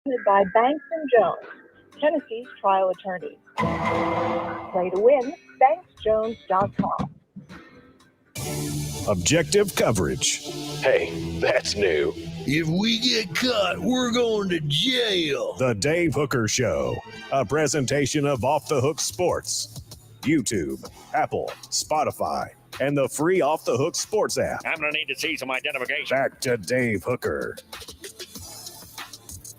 presented by Banks and Jones, Tennessee's trial attorneys. Play to win, banksjones.com. Objective coverage. Hey, that's new. If we get caught, we're going to jail. The Dave Hooker Show, a presentation of Off the Hook Sports. YouTube, Apple, Spotify, and the free Off the Hook Sports app. I'm going to need to see some identification. Back to Dave Hooker.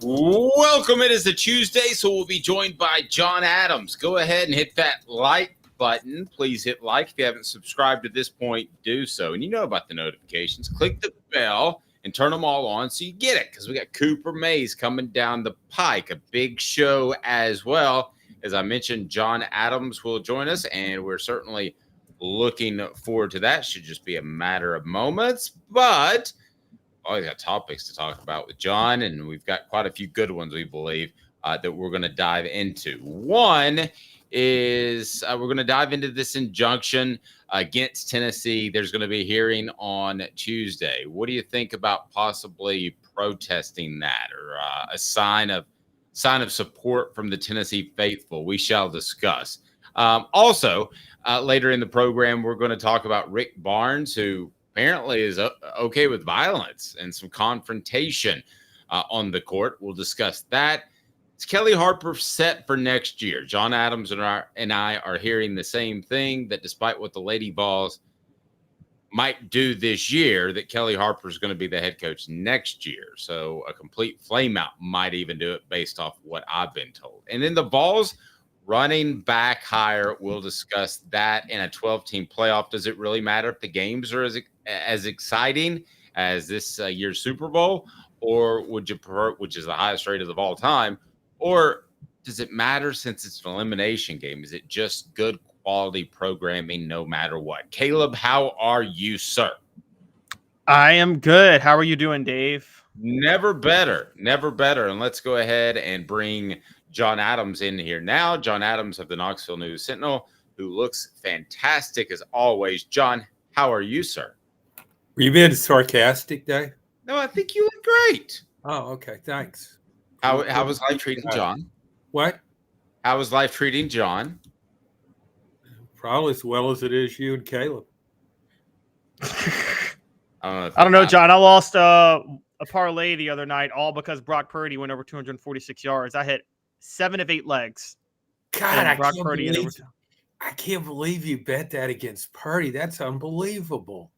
Welcome. It is a Tuesday, so we'll be joined by John Adams. Go ahead and hit that like button. Please hit like. If you haven't subscribed to this point, do so. And you know about the notifications. Click the bell and turn them all on so you get it, because we got Cooper Mays coming down the pike, a big show as well. As I mentioned, John Adams will join us, and we're certainly looking forward to that. Should just be a matter of moments, but always got topics to talk about with John, and we've got quite a few good ones, we believe, that we're going to dive into. One is we're going to dive into this injunction against Tennessee. There's going to be a hearing on Tuesday. What do you think about possibly protesting that, or a sign of support from the Tennessee faithful? We shall discuss. Also, later in the program, we're going to talk about Rick Barnes, who apparently is okay with violence and some confrontation on the court. We'll discuss that. Is Kellie Harper set for next year? John Adams and I are hearing the same thing, that despite what the Lady Vols might do this year, that Kellie Harper is going to be the head coach next year. So a complete flameout might even do it based off what I've been told. And then the Vols running back hire, we'll discuss that in a 12-team playoff. Does it really matter if the games are as exciting as this year's Super Bowl? Or would you prefer, which is the highest rated of all time, or does it matter since it's an elimination game? Is it just good quality programming no matter what? Caleb, how are you, sir? I am good. How are you doing, Dave? Never better. Never better. And let's go ahead and bring John Adams in here now. John Adams of the Knoxville News Sentinel, who looks fantastic as always. John, how are you, sir? Were you being sarcastic, Dave? No, I think you look great. Oh, okay. Thanks. How was life treating John? What? How was life treating John? Probably as well as it is you and Caleb. I don't know, John. I lost a parlay the other night, all because Brock Purdy went over 246 yards. I hit 7 of 8 legs. God, I can't believe you bet that against Purdy. That's unbelievable.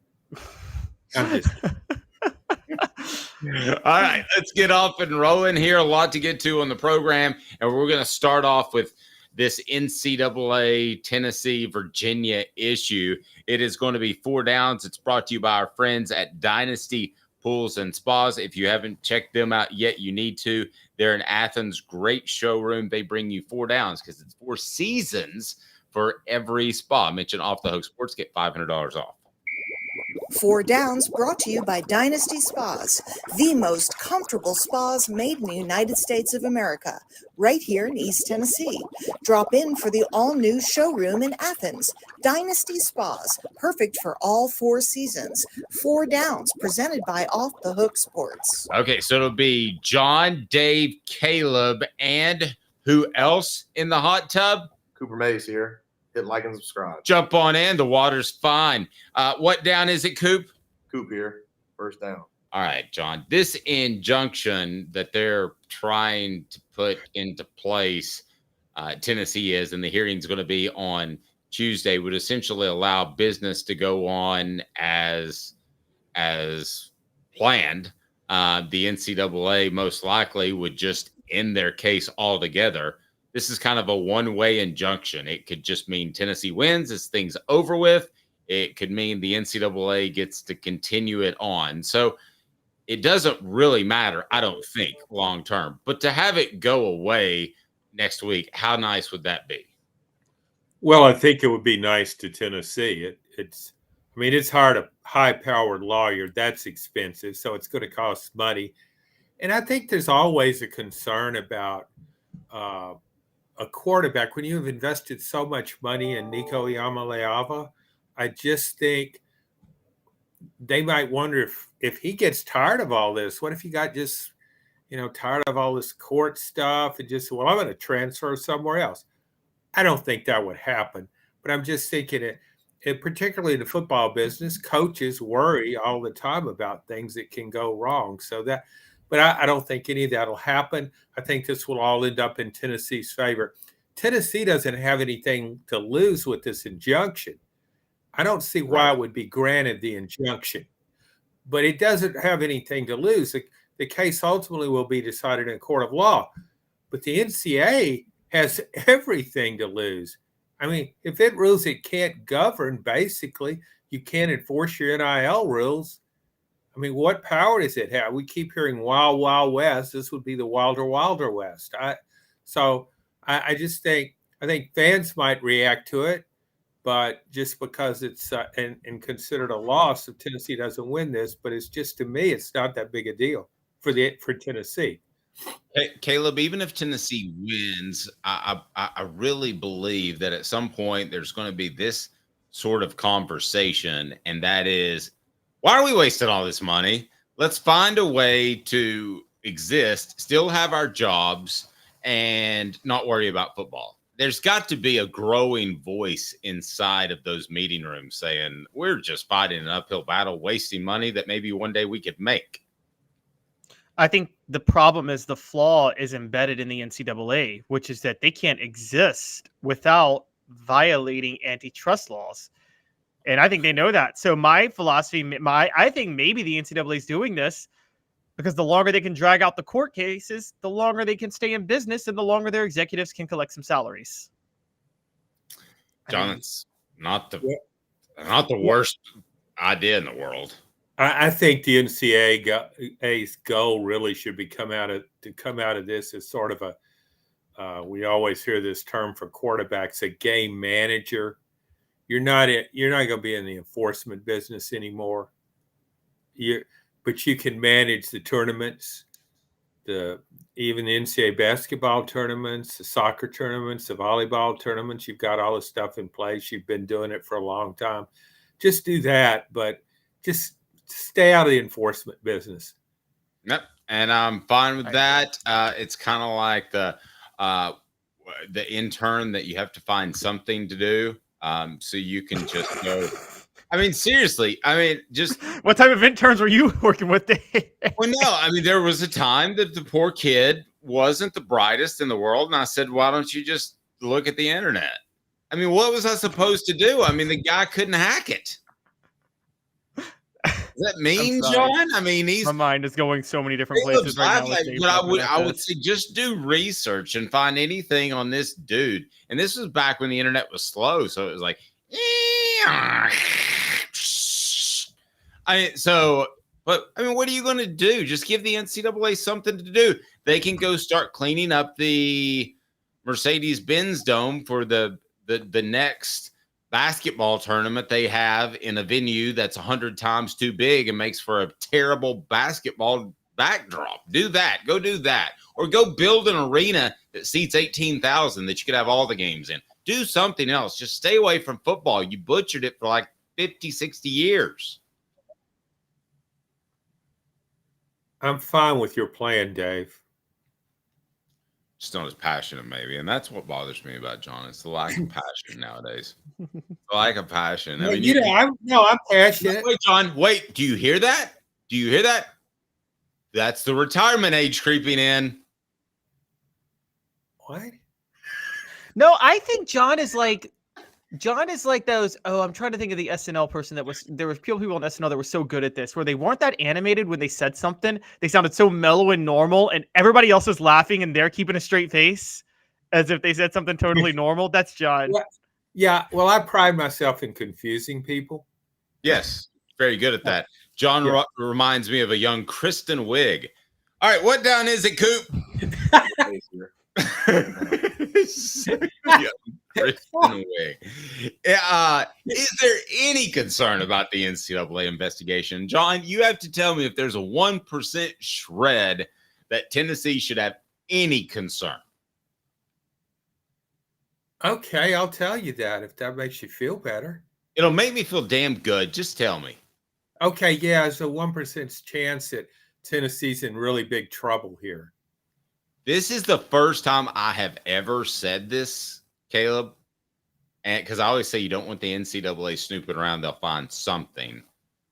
All right, let's get off and rolling here. A lot to get to on the program, and we're going to start off with this NCAA Tennessee Virginia issue. It is going to be 4 downs. It's brought to you by our friends at Dynasty Pools and Spas. If you haven't checked them out yet, you need to. They're in Athens. Great showroom. They bring you 4 downs because it's 4 seasons for every spa. Mention Off the Hook Sports, get $500 off. 4 Downs brought to you by Dynasty Spas, the most comfortable spas made in the United States of America, right here in East Tennessee. Drop in for the all-new showroom in Athens. Dynasty Spas, perfect for all 4 seasons. 4 Downs, presented by Off the Hook Sports. Okay, so it'll be John, Dave, Caleb, and who else in the hot tub? Cooper Mays here. Hit like and subscribe. Jump on in. The water's fine. What down is it, Coop? Coop here. First down. All right, John. This injunction that they're trying to put into place, Tennessee is, and the hearing's going to be on Tuesday, would essentially allow business to go on as planned. The NCAA most likely would just end their case altogether. This is kind of a one-way injunction. It could just mean Tennessee wins, this thing's over with. It could mean the NCAA gets to continue it on. So it doesn't really matter, I don't think, long-term. But to have it go away next week, how nice would that be? Well, I think it would be nice to Tennessee. It's hired a high-powered lawyer. That's expensive, so it's going to cost money. And I think there's always a concern about a quarterback, when you have invested so much money in Nico Iamaleava, I just think they might wonder if he gets tired of all this. What if he got just, tired of all this court stuff and just, well, I'm going to transfer somewhere else. I don't think that would happen, but I'm just thinking it particularly in the football business, coaches worry all the time about things that can go wrong. But I don't think any of that will happen. I think this will all end up in Tennessee's favor. Tennessee doesn't have anything to lose with this injunction. I don't see why it would be granted the injunction, but it doesn't have anything to lose. The case ultimately will be decided in a court of law, but the NCAA has everything to lose. I mean, if it rules it can't govern, basically, you can't enforce your NIL rules. I mean, what power does it have? We keep hearing Wild Wild West. This would be the Wilder West. I just think fans might react to it, but just because it's and considered a loss if Tennessee doesn't win this, but it's just, to me, it's not that big a deal for Tennessee. Hey, Caleb, even if Tennessee wins, I really believe that at some point there's going to be this sort of conversation, and that is, why are we wasting all this money? Let's find a way to exist, still have our jobs, and not worry about football. There's got to be a growing voice inside of those meeting rooms saying, we're just fighting an uphill battle, wasting money that maybe one day we could make. I think the problem is the flaw is embedded in the NCAA, which is that they can't exist without violating antitrust laws. And I think they know that. So my philosophy, I think maybe the NCAA is doing this because the longer they can drag out the court cases, the longer they can stay in business and the longer their executives can collect some salaries. John, it's not the worst idea in the world. I think the NCAA's goal really should be to come out of this as sort of a we always hear this term for quarterbacks, a game manager. You're not going to be in the enforcement business anymore. But you can manage the tournaments, even the NCAA basketball tournaments, the soccer tournaments, the volleyball tournaments. You've got all the stuff in place. You've been doing it for a long time. Just do that, but just stay out of the enforcement business. Yep, and I'm fine with that. It's kind of like the intern that you have to find something to do, so you can just go. I mean, seriously. I mean, just what type of interns were you working with, Dave? Well, no. I mean, there was a time that the poor kid wasn't the brightest in the world, and I said, "Why don't you just look at the internet?" I mean, what was I supposed to do? I mean, the guy couldn't hack it. Does that mean, John? I mean, my mind is going so many different places right now. But I would say just do research and find anything on this dude. And this was back when the internet was slow, so it was like, but what are you going to do? Just give the NCAA something to do. They can go start cleaning up the Mercedes-Benz Dome for the next basketball tournament they have in a venue that's 100 times too big and makes for a terrible basketball backdrop. Do that. Go do that. Or go build an arena that seats 18,000 that you could have all the games in. Do something else. Just stay away from football. You butchered it for like 50, 60 years. I'm fine with your plan, Dave. Just not as passionate, maybe. And that's what bothers me about John. It's the lack of passion nowadays. The lack of passion. I mean, I'm passionate. Wait, John. Wait. Do you hear that? Do you hear that? That's the retirement age creeping in. What? No, I think John is like those. Oh, I'm trying to think of the SNL person there was people on SNL that were so good at this, where they weren't that animated when they said something. They sounded so mellow and normal, and everybody else is laughing and they're keeping a straight face as if they said something totally normal. That's John. Yeah. Well, I pride myself in confusing people. Yes. Very good at that. John reminds me of a young Kristen Wiig. All right. What down is it, Coop? Kristen Wiig. Is there any concern about the NCAA investigation? John, you have to tell me if there's a 1% shred that Tennessee should have any concern. Okay, I'll tell you that if that makes you feel better. It'll make me feel damn good. Just tell me. Okay, yeah, there's a 1% chance that Tennessee's in really big trouble here. This is the first time I have ever said this, Caleb. And because I always say you don't want the NCAA snooping around, they'll find something.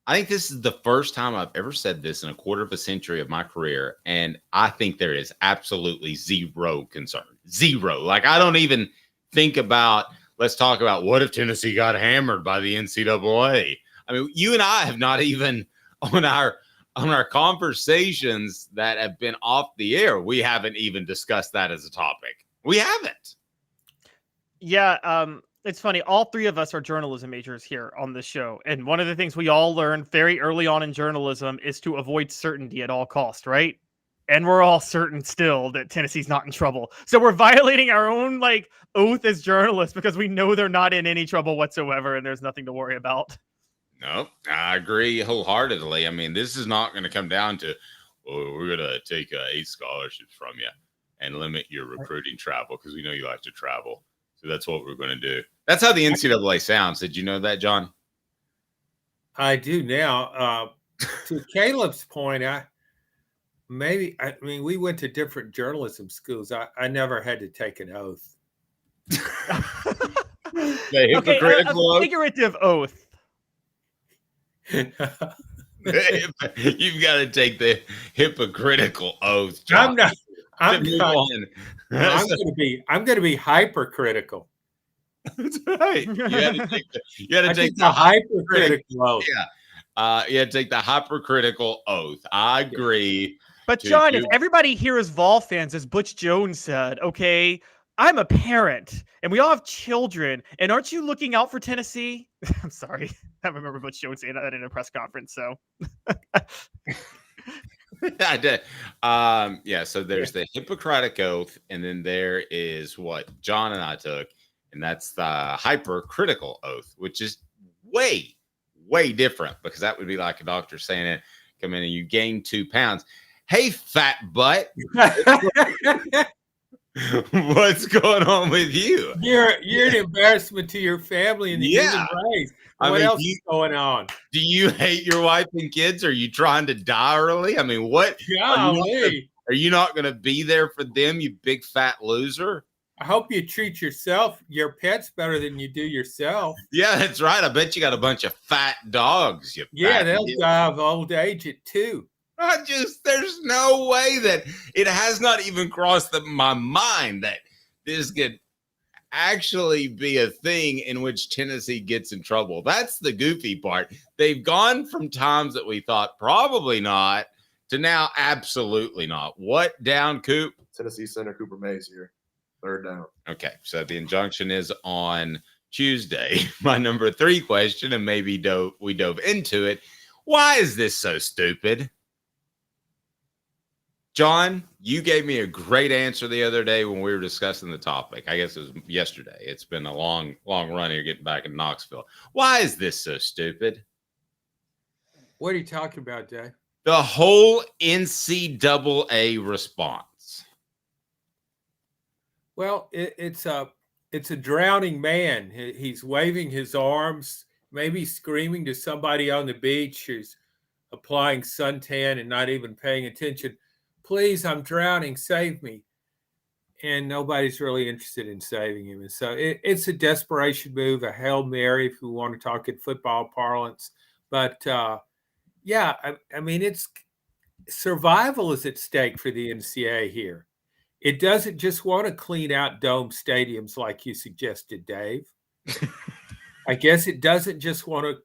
I think this is the first time I've ever said this in a quarter of a century of my career. And I think there is absolutely zero concern. Zero. Like, I don't even think about, let's talk about what if Tennessee got hammered by the NCAA. I mean, you and I have not even on our conversations that have been off the air, we haven't even discussed that as a topic. We haven't. Yeah, it's funny. All three of us are journalism majors here on this show. And one of the things we all learned very early on in journalism is to avoid certainty at all costs, right? And we're all certain still that Tennessee's not in trouble. So we're violating our own oath as journalists because we know they're not in any trouble whatsoever and there's nothing to worry about. No, I agree wholeheartedly. I mean, this is not going to come down to, oh, we're going to take 8 scholarships from you and limit your recruiting travel because we know you like to travel. So that's what we're going to do. That's how the NCAA sounds. Did you know that, John? I do now. To Caleb's point, we went to different journalism schools. I never had to take an oath. The hypocritical a figurative oath. You've got to take the hypocritical oath, John. I'm going to be hypercritical. That's right. You had to take the hypercritical oath. Yeah. You had to take the hypercritical oath. I agree. But John, if everybody here is Vol fans, as Butch Jones said, okay, I'm a parent and we all have children. And aren't you looking out for Tennessee? I'm sorry. I remember Butch Jones saying that in a press conference. So I did. So there's the Hippocratic Oath, and then there is what John and I took, and that's the hypercritical oath, which is way, way different because that would be like a doctor saying it, come in and you gain 2 pounds. Hey, fat butt. What's going on with you? You're an embarrassment to your family and the human race. What else is going on? Do you hate your wife and kids? Are you trying to die early? I mean, what? Are you not going to be there for them, you big fat loser? I hope you treat your pets better than you do yourself. Yeah, that's right. I bet you got a bunch of fat dogs. They'll die of old age at 2. There's no way that it has not even crossed my mind that this could actually be a thing in which Tennessee gets in trouble. That's the goofy part. They've gone from times that we thought probably not to now absolutely not. What down, Coop? Tennessee Center Cooper Mays here. 3rd down. Okay, so the injunction is on Tuesday. My number 3 question, and maybe we dove into it. Why is this so stupid? John, you gave me a great answer the other day when we were discussing the topic. I guess it was yesterday. It's been a long, long run here getting back in Knoxville. Why is this so stupid? What are you talking about, Dave? The whole NCAA response. Well, it's a drowning man. He's waving his arms, maybe screaming to somebody on the beach who's applying suntan and not even paying attention. Please, I'm drowning, save me. And nobody's really interested in saving him. And so it's a desperation move, a Hail Mary, if we want to talk in football parlance. But it's survival is at stake for the NCAA here. It doesn't just want to clean out dome stadiums like you suggested, Dave. I guess it doesn't just want to,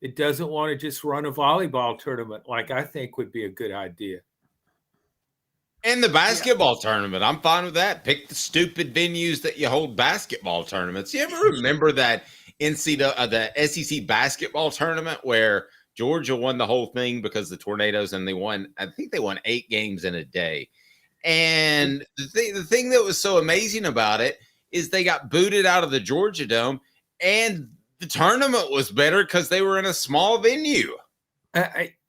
it doesn't want to just run a volleyball tournament like I think would be a good idea. And the basketball tournament, I'm fine with that. Pick the stupid venues that you hold basketball tournaments. You ever remember that the SEC basketball tournament where Georgia won the whole thing because of the tornadoes, and I think they won 8 games in a day. And the thing that was so amazing about it is they got booted out of the Georgia Dome, and the tournament was better because they were in a small venue.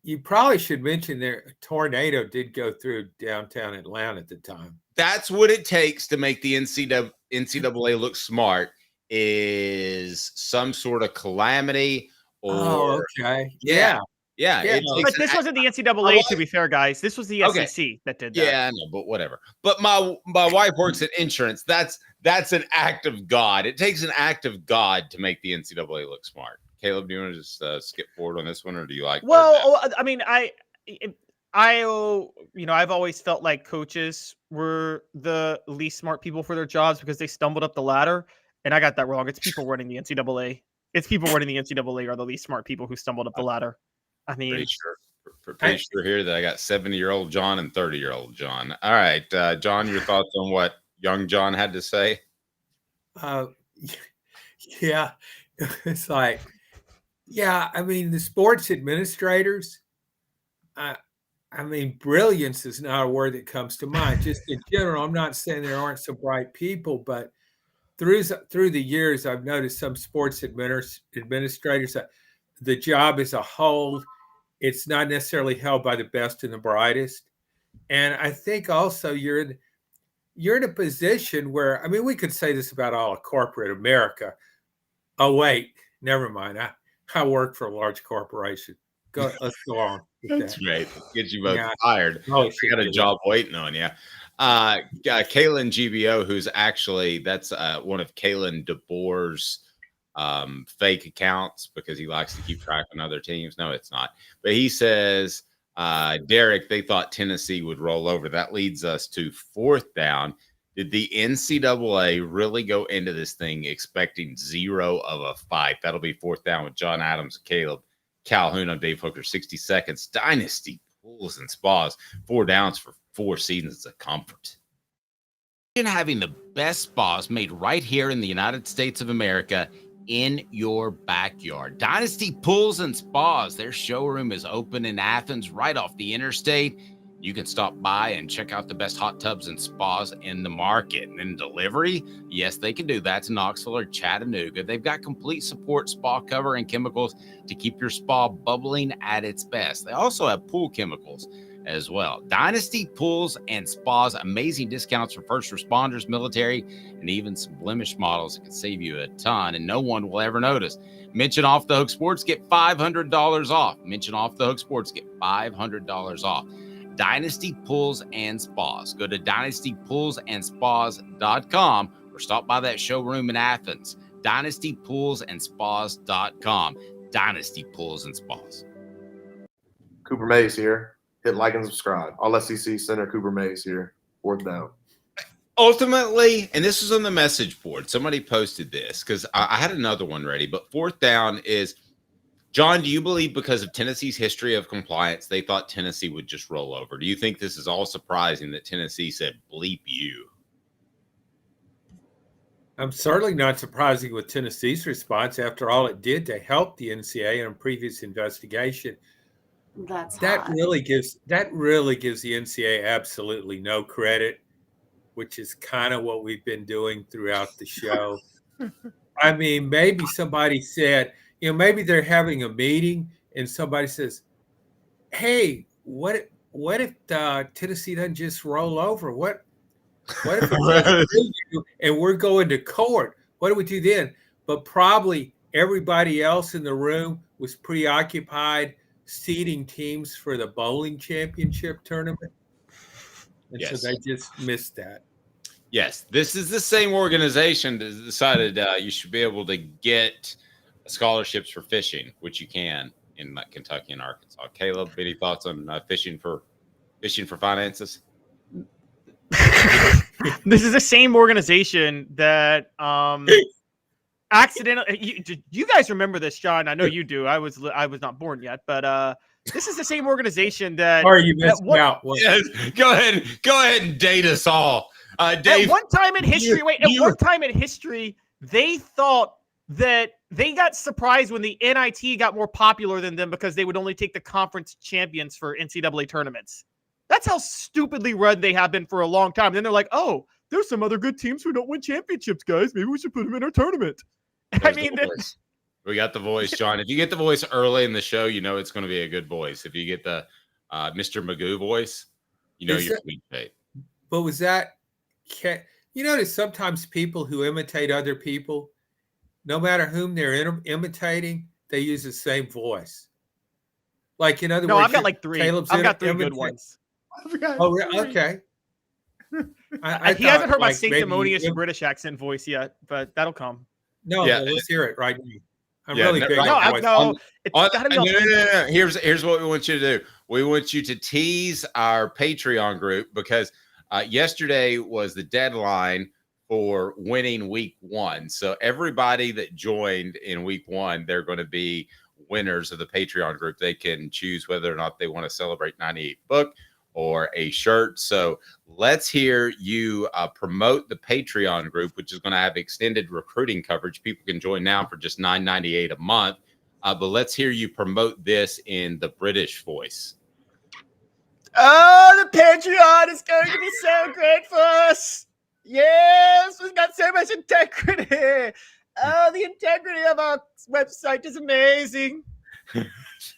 You probably should mention a tornado did go through downtown Atlanta at the time. That's what it takes to make the NCAA look smart, is some sort of calamity. Okay. Yeah. Yeah, Yeah, But this wasn't the NCAA, to be fair, guys. This was the Okay. SEC that did that. Yeah, I know, but whatever. But my wife works in insurance. That's an act of God. It takes an act of God to make the NCAA look smart. Caleb, do you want to just skip forward on this one, or do you like? Well, I mean, I've always felt like coaches were the least smart people for their jobs because they stumbled up the ladder, and I got that wrong. It's people running the NCAA. It's people running the NCAA are the least smart people who stumbled up the ladder. I mean, pretty sure here that I got 70-year-old John and 30-year-old John. All right, John, your thoughts on what young John had to say? Yeah, it's like, yeah, I mean, the sports administrators, I mean, brilliance is not a word that comes to mind. Just in general, I'm not saying there aren't some bright people, but through the years, I've noticed some sports administrators, the job as a whole, it's not necessarily held by the best and the brightest. And I think also you're in a position where, I mean, we could say this about all of corporate America. Oh, wait, never mind. I work for a large corporation. Let's go on. That's that. great. Get you both fired. Oh, I got a job waiting on you. Kaylin GBO, who's actually, that's one of Kaylin DeBoer's fake accounts because he likes to keep track on other teams. No, it's not. But he says, Derek, they thought Tennessee would roll over. That leads us to fourth down. Did the NCAA really go into this thing expecting 0 of a fight? That'll be fourth down with John Adams and Caleb Calhoun. I'm Dave Hooker. 60 seconds. Dynasty pools and spas. 4 downs for 4 seasons of comfort. Having the best spas made right here in the United States of America in your backyard. Dynasty Pools and Spas. Their showroom is open in Athens, right off the interstate. You can stop by and check out the best hot tubs and spas in the market. And then delivery, yes, they can do that to Knoxville or Chattanooga. They've got complete support, spa cover, and chemicals to keep your spa bubbling at its best. They also have pool chemicals as well. Dynasty Pools and Spas, amazing discounts for first responders, military, and even some blemish models that can save you a ton, and no one will ever notice. Mention Off the Hook Sports, get $500 off. Mention Off the Hook Sports, get $500 off. Dynasty Pools and Spas. Go to dynastypoolsandspas.com or stop by that showroom in Athens. dynastypoolsandspas.com. Dynasty Pools and Spas. Cooper Mays here. Hit like and subscribe. All SEC Center Cooper Mays here. Fourth down. Ultimately, and this was on the message board, somebody posted this because I had another one ready, but fourth down is, John, do you believe because of Tennessee's history of compliance, they thought Tennessee would just roll over? Do you think this is all surprising that Tennessee said, bleep you? I'm certainly not surprising with Tennessee's response after all it did to help the NCAA in a previous investigation. That really gives the NCAA absolutely no credit, which is kind of what we've been doing throughout the show. I mean, maybe somebody said, maybe they're having a meeting and somebody says, "Hey, what if Tennessee doesn't just roll over? What if and we're going to court? What do we do then?" But probably everybody else in the room was preoccupied seeding teams for the bowling championship tournament. And so they just missed that. Yes, this is the same organization that decided you should be able to get scholarships for fishing, which you can in Kentucky and Arkansas. Caleb, any thoughts on fishing for finances? This is the same organization that accidentally. You guys remember this, John? I know you do. I was not born yet, but this is the same organization that. Or you missed out. Yes, go ahead and date us all. Dave, at one time in history, one time in history, they thought that they got surprised when the NIT got more popular than them because they would only take the conference champions for NCAA tournaments. That's how stupidly run they have been for a long time. And then they're like, "Oh, there's some other good teams who don't win championships, guys. Maybe we should put them in our tournament." I mean, we got the voice, John. If you get the voice early in the show, you know it's going to be a good voice. If you get the Mr. Magoo voice, you know you're sweet bait. But was that? You notice sometimes people who imitate other people, no matter whom they're imitating, they use the same voice. Like, in other No, words, I've got like 3. Caleb's I've got 3 inventory- good ones. I've got Oh, 3. okay. He hasn't heard my like, maybe sanctimonious you- British accent voice yet, but that'll come. No, Yeah. let's hear it right now. I'm Yeah, really no, big right. on voice. No, it's got to be no, authentic. Here's what we want you to do. We want you to tease our Patreon group because yesterday was the deadline for winning week 1. So everybody that joined in week 1, they're going to be winners of the Patreon group. They can choose whether or not they want to celebrate 98 book or a shirt. So let's hear you promote the Patreon group, which is going to have extended recruiting coverage. People can join now for just $9.98 a month. But let's hear you promote this in the British voice. Oh, the Patreon is going to be so great for us. Yes, we've got so much integrity. Oh, the integrity of our website is amazing.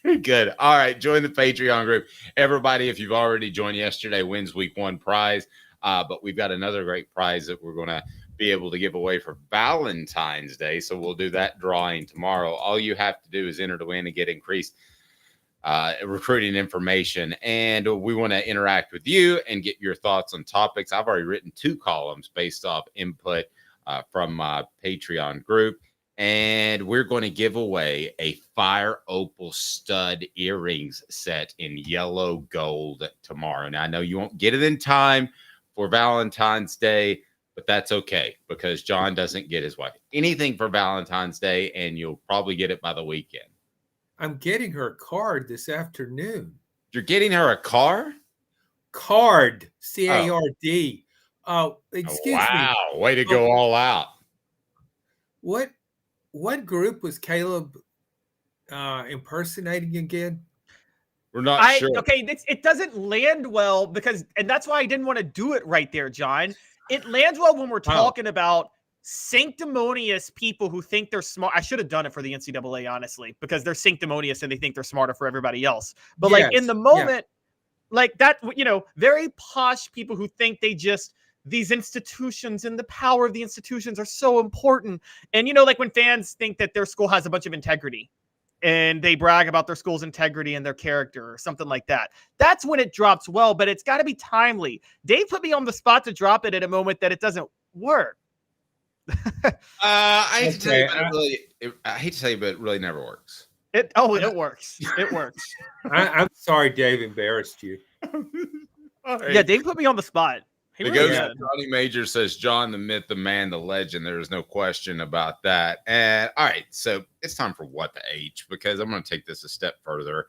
Good. All right. Join the Patreon group. Everybody, if you've already joined yesterday, wins week 1 prize. But we've got another great prize that we're going to be able to give away for Valentine's Day. So we'll do that drawing tomorrow. All you have to do is enter to win and get increased recruiting information. And we want to interact with you and get your thoughts on topics. I've already written 2 columns based off input from my Patreon group. And we're going to give away a Fire Opal stud earrings set in yellow gold tomorrow. Now, I know you won't get it in time for Valentine's Day, but that's okay because John doesn't get his wife anything for Valentine's Day, and you'll probably get it by the weekend. I'm getting her a card this afternoon. You're getting her a car? Card, C-A-R-D. Oh, excuse me. Wow, way to go all out. What group was Caleb impersonating again? We're not sure. Okay, it doesn't land well because, and that's why I didn't want to do it right there, John. It lands well when we're talking about sanctimonious people who think they're smart. I should have done it for the NCAA, honestly, because they're sanctimonious and they think they're smarter for everybody else. But like in the moment, like that, very posh people who think these institutions and the power of the institutions are so important. And, like when fans think that their school has a bunch of integrity and they brag about their school's integrity and their character or something like that. That's when it drops well, but it's got to be timely. Dave put me on the spot to drop it at a moment that it doesn't work. I hate to tell you, but it really never works. It works. It works. I'm sorry Dave embarrassed you. Right. Yeah, Dave put me on the spot. The Ghost Johnny Major says, John, the myth, the man, the legend. There is no question about that. And all right, so it's time for What the H, because I'm going to take this a step further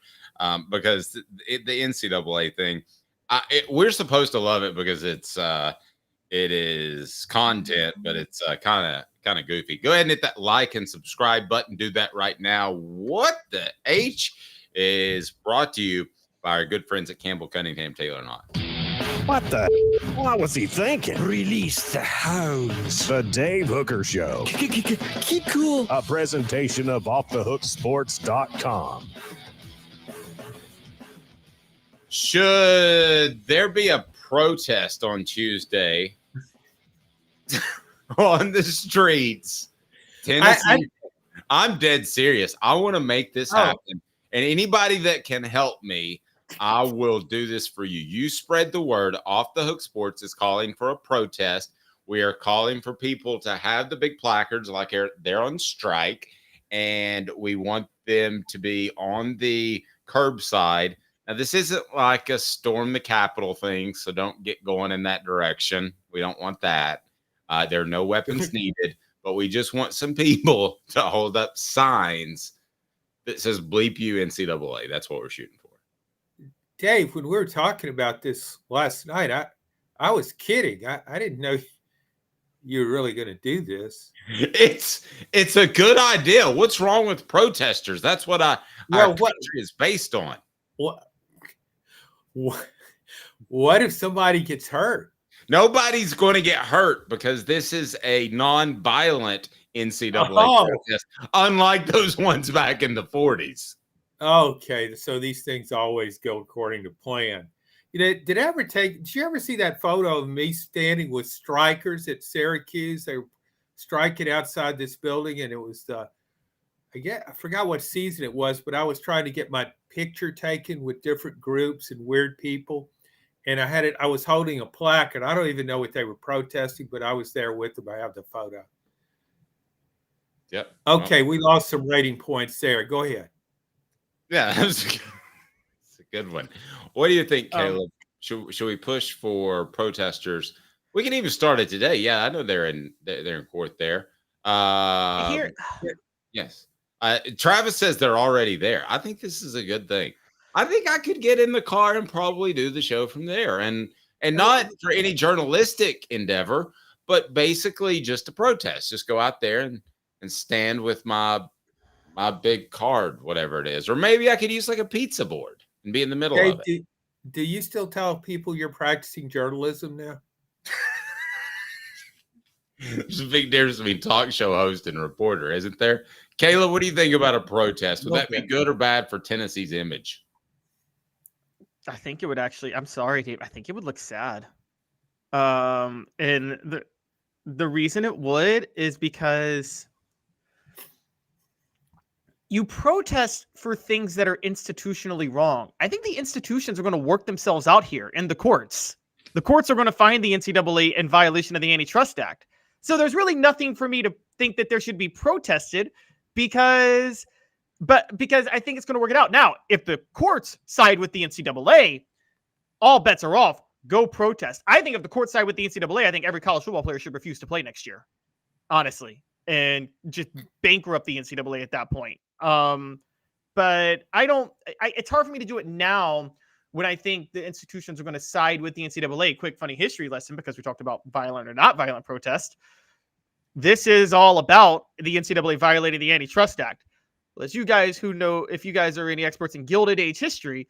because the NCAA thing, we're supposed to love it because it is content, but it's kind of goofy. Go ahead and hit that like and subscribe button. Do that right now. What the H is brought to you by our good friends at Campbell, Cunningham, Taylor, and Haun. What the? What was he thinking? Release the hounds. The Dave Hooker Show. Keep cool. A presentation of OffTheHookSports.com. Should there be a protest on Tuesday on the streets? Tennessee, I'm dead serious. I want to make this happen. And anybody that can help me, I will do this for you. You spread the word. Off the Hook Sports is calling for a protest. We are calling for people to have the big placards like they're on strike, and we want them to be on the curbside. Now, this isn't like a storm the Capitol thing, so don't get going in that direction. We don't want that. There are no weapons needed, but we just want some people to hold up signs that says bleep you NCAA. That's what we're shooting for. Dave, when we were talking about this last night, I was kidding. I didn't know you were really going to do this. It's a good idea. What's wrong with protesters? That's what our country is based on. What if somebody gets hurt? Nobody's going to get hurt because this is a non-violent NCAA protest, unlike those ones back in the 40s. Okay, so these things always go according to plan. Did you ever see that photo of me standing with strikers at Syracuse? They were striking outside this building, and it was I I forgot what season it was, but I was trying to get my picture taken with different groups and weird people. And I was holding a placard. I don't even know what they were protesting, but I was there with them. I have the photo. Yep. Okay, we lost some rating points there. Go ahead. Yeah, that's a good one. What do you think, Caleb? Should we push for protesters? We can even start it today. Yeah, I know they're in court there. Yes. Travis says they're already there. I think this is a good thing. I think I could get in the car and probably do the show from there, and not for any journalistic endeavor, but basically just a protest. Just go out there and stand with my big card, whatever it is, or maybe I could use like a pizza board and be in the middle of it. Do you still tell people you're practicing journalism now? There's a big difference between talk show host and reporter, isn't there? Kayla, what do you think about a protest? Would that be good or bad for Tennessee's image? I think it would actually. I'm sorry, Dave. I think it would look sad. And the reason it would is because you protest for things that are institutionally wrong. I think the institutions are going to work themselves out here in the courts. The courts are going to find the NCAA in violation of the Antitrust Act. So there's really nothing for me to think that there should be protested because I think it's going to work it out. Now, if the courts side with the NCAA, all bets are off. Go protest. I think if the courts side with the NCAA, I think every college football player should refuse to play next year, honestly, and just bankrupt the NCAA at that point. But it's hard for me to do it now when I think the institutions are going to side with the NCAA. Quick, funny history lesson, because we talked about violent or not violent protest. This is all about the NCAA violating the Antitrust Act. Well, as you guys who know, if you guys are any experts in Gilded Age history,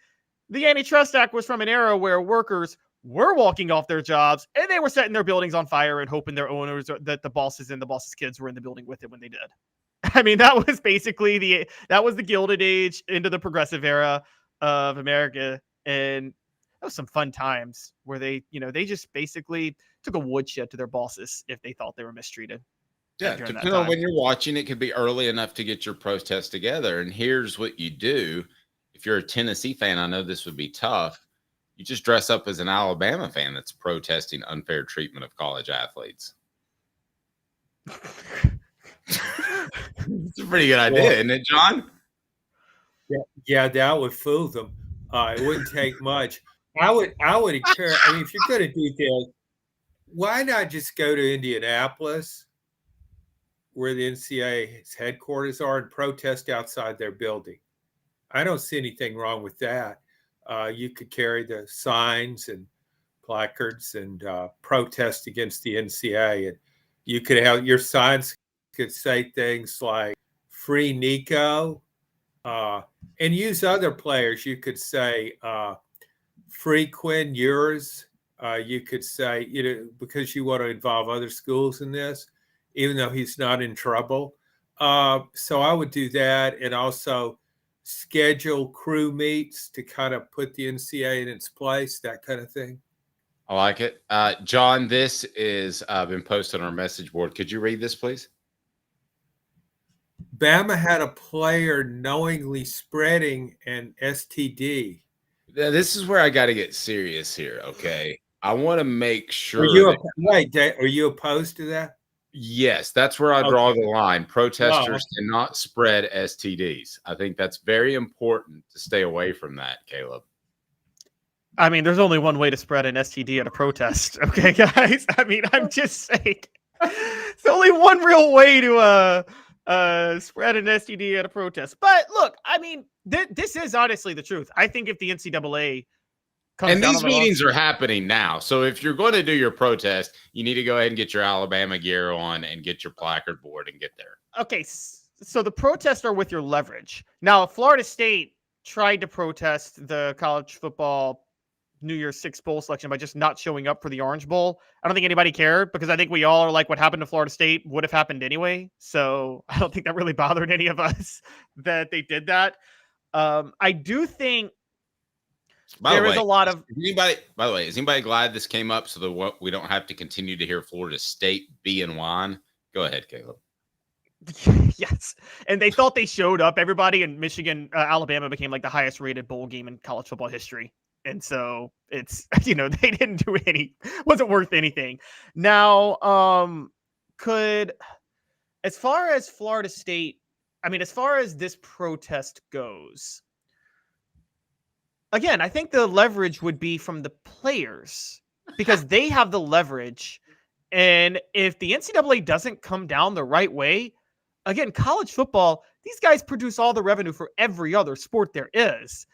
the Antitrust Act was from an era where workers were walking off their jobs and they were setting their buildings on fire and hoping their owners, that the bosses and the bosses' kids were in the building with it when they did. I mean, that was basically the Gilded Age into the progressive era of America. And that was some fun times where they just basically took a woodshed to their bosses if they thought they were mistreated. Yeah, depending on when you're watching, it could be early enough to get your protest together. And here's what you do. If you're a Tennessee fan, I know this would be tough. You just dress up as an Alabama fan that's protesting unfair treatment of college athletes. It's a pretty good idea, isn't it, John? Yeah, that would fool them. It wouldn't take much. I would encourage. I mean, if you're going to do this, why not just go to Indianapolis, where the NCAA's headquarters are, and protest outside their building? I don't see anything wrong with that. You could carry the signs and placards and protest against the NCAA, and you could have your signs could say things like "Free Nico," and use other players. You could say "Free Quinn Ewers." You could say, because you want to involve other schools in this, even though he's not in trouble. So I would do that, and also schedule crew meets to kind of put the NCAA in its place, that kind of thing. I like it. John, this is been posted on our message board. Could you read this, please? Bama had a player knowingly spreading an STD. This is where I got to get serious here, okay? I want to make sure. Are you opposed to that? Yes, that's where I draw the line. Protesters cannot spread STDs. I think that's very important to stay away from that, Caleb. I mean, there's only one way to spread an STD at a protest, okay, guys? I mean, I'm just saying. It's only one real way to spread an STD at a protest. But look, I mean, this is honestly the truth. I think if the NCAA and these meetings are happening now. So if you're going to do your protest, you need to go ahead and get your Alabama gear on and get your placard board and get there. Okay, so the protests are with your leverage. Now, Florida State tried to protest the college football New Year's Six bowl selection by just not showing up for the Orange Bowl. I don't think anybody cared because I think we all are like, what happened to Florida State would have happened anyway. So I don't think that really bothered any of us that they did that. I do think there is a lot of anybody. By the way, is anybody glad this came up so that we don't have to continue to hear Florida State be and whine? Go ahead, Caleb. Yes, and they thought they showed up. Everybody in Michigan, Alabama became like the highest rated bowl game in college football history, and so it's they didn't do wasn't worth anything. Now, as far as Florida State, as far as this protest goes, again, I think the leverage would be from the players because they have the leverage, and if the NCAA doesn't come down the right way. Again, college football, these guys produce all the revenue for every other sport there is.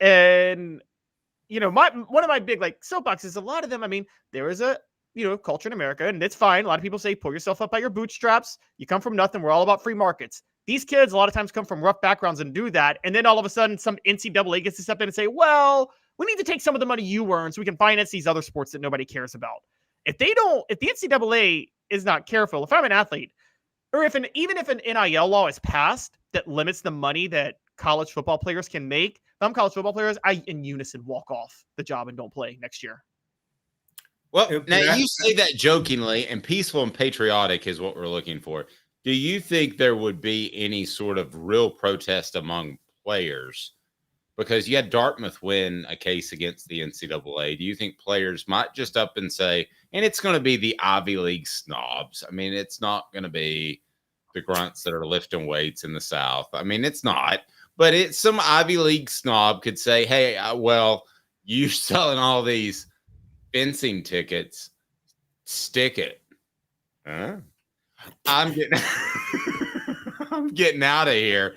And, one of my big soapboxes, a lot of them, there is a, culture in America, and it's fine. A lot of people say, pull yourself up by your bootstraps. You come from nothing. We're all about free markets. These kids a lot of times come from rough backgrounds and do that. And then all of a sudden, some NCAA gets to step in and say, well, we need to take some of the money you earn so we can finance these other sports that nobody cares about. If the NCAA is not careful, if I'm an athlete, or even if an NIL law is passed that limits the money that college football players can make, if I'm college football players, I in unison walk off the job and don't play next year. Well, now you say that jokingly, and peaceful and patriotic is what we're looking for. Do you think there would be any sort of real protest among players? Because you had Dartmouth win a case against the NCAA. Do you think players might just up and say, and it's going to be the Ivy League snobs. It's not going to be the grunts that are lifting weights in the South. It's not. But it's some Ivy League snob could say, hey, well, you're selling all these fencing tickets. Stick it. Huh? I'm getting out of here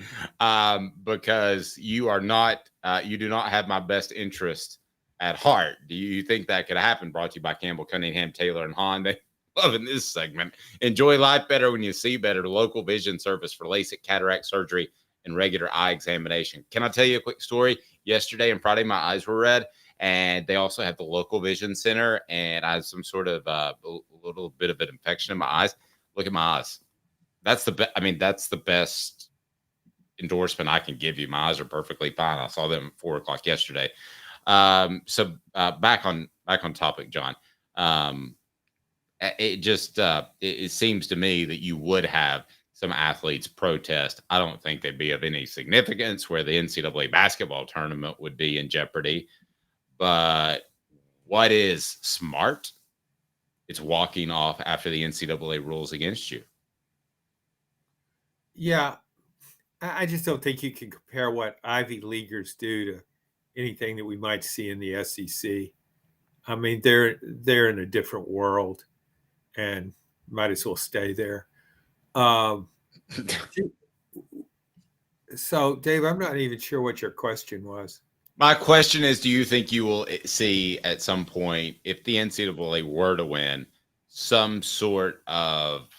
because you are not. You do not have my best interest at heart. Do you think that could happen? Brought to you by Campbell, Cunningham, Taylor, and Haun. They loving this segment. Enjoy life better when you see better. Local vision service for LASIK, cataract surgery, and regular eye examination. Can I tell you a quick story? Yesterday and Friday, my eyes were red, and they also have the local vision center, and I had some sort of a little bit of an infection in my eyes. Look at my eyes. That's the best endorsement I can give you. My eyes are perfectly fine. I saw them at 4:00 yesterday. So back on topic, John. It seems to me that you would have some athletes protest. I don't think they'd be of any significance where the NCAA basketball tournament would be in jeopardy. But what is smart? It's walking off after the NCAA rules against you. Yeah, I just don't think you can compare what Ivy Leaguers do to anything that we might see in the SEC. They're in a different world, and might as well stay there. So, Dave, I'm not even sure what your question was. My question is, do you think you will see at some point, if the NCAA were to win, some sort of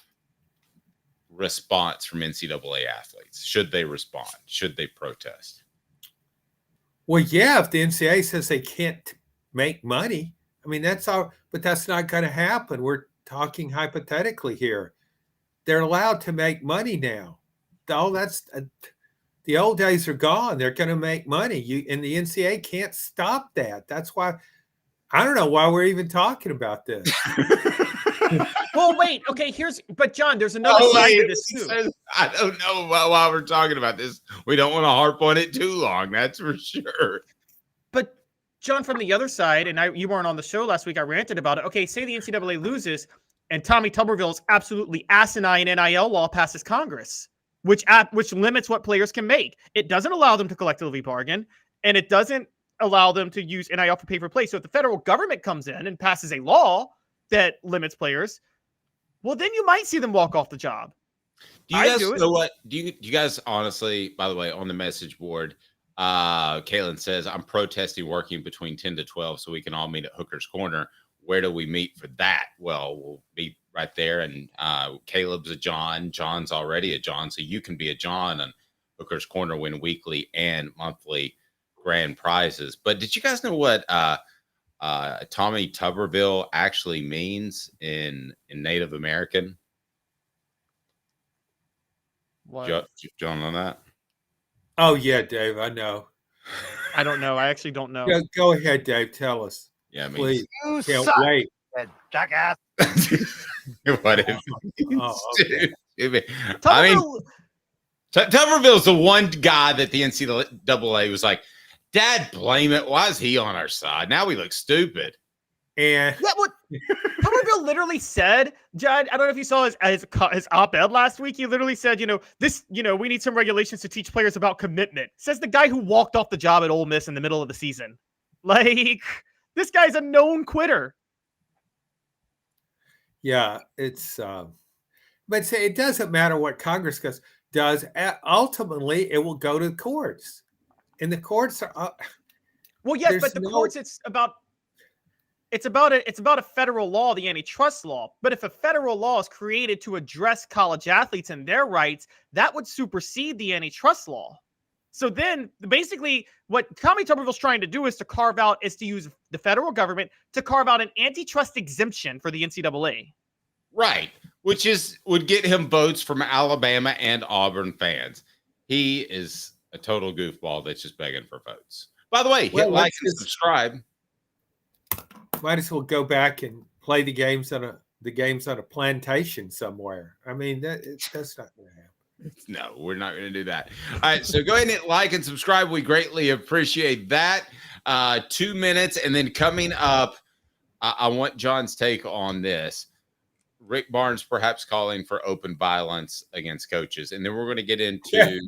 response from NCAA athletes? Should they respond? Should they protest? Well, yeah, if the NCAA says they can't make money, that's all, but that's not going to happen. We're talking hypothetically here. They're allowed to make money now. The old days are gone. They're going to make money. And the NCAA can't stop that. That's why I don't know why we're even talking about this. Well, wait. Okay, but John, there's another side to this too. I don't know why we're talking about this. We don't want to harp on it too long. That's for sure. But John, from the other side, and you weren't on the show last week. I ranted about it. Okay, say the NCAA loses, and Tommy Tuberville's absolutely asinine NIL law passes Congress, which limits what players can make. It doesn't allow them to collectively bargain, and it doesn't allow them to use NIL for pay for play. So if the federal government comes in and passes a law that limits players, well, then you might see them walk off the job. Do you guys know what? Do you guys honestly, by the way, on the message board, Caitlin says, I'm protesting working between 10 to 12 so we can all meet at Hooker's Corner. Where do we meet for that? Well, we'll be right there. And Caleb's a John. John's already a John. So you can be a John on Hooker's Corner, win weekly and monthly grand prizes. But did you guys know what Tommy Tuberville actually means in Native American? What? John know that? Oh, yeah, Dave, I know. I don't know. I actually don't know. Yeah, go ahead, Dave. Tell us. Yeah, please. You Can't suck, wait. jackass. What if? Oh, okay. Tuberville's the one guy that the NCAA was like, Dad, blame it. Why is he on our side? Now we look stupid. And Yeah, what Tuberville literally said, Judd, I don't know if you saw his op-ed last week. He literally said, we need some regulations to teach players about commitment. Says the guy who walked off the job at Ole Miss in the middle of the season. Like, this guy's a known quitter. yeah, it's but say it doesn't matter what Congress does. Ultimately, it will go to the courts, and the courts are. Well, yes, but the courts, it's about a federal law, the antitrust law. But if a federal law is created to address college athletes and their rights, that would supersede the antitrust law. So then basically what Tommy Tuberville's trying to do is to use the federal government to carve out an antitrust exemption for the NCAA. Right. Which would get him votes from Alabama and Auburn fans. He is a total goofball that's just begging for votes. By the way, hit like and subscribe. Might as well go back and play the games on a plantation somewhere. I mean, that's not going to happen. No, we're not going to do that. All right, so go ahead and hit like and subscribe. We greatly appreciate that. 2 minutes, and then coming up, I want John's take on this. Rick Barnes perhaps calling for open violence against coaches. And then we're going to get into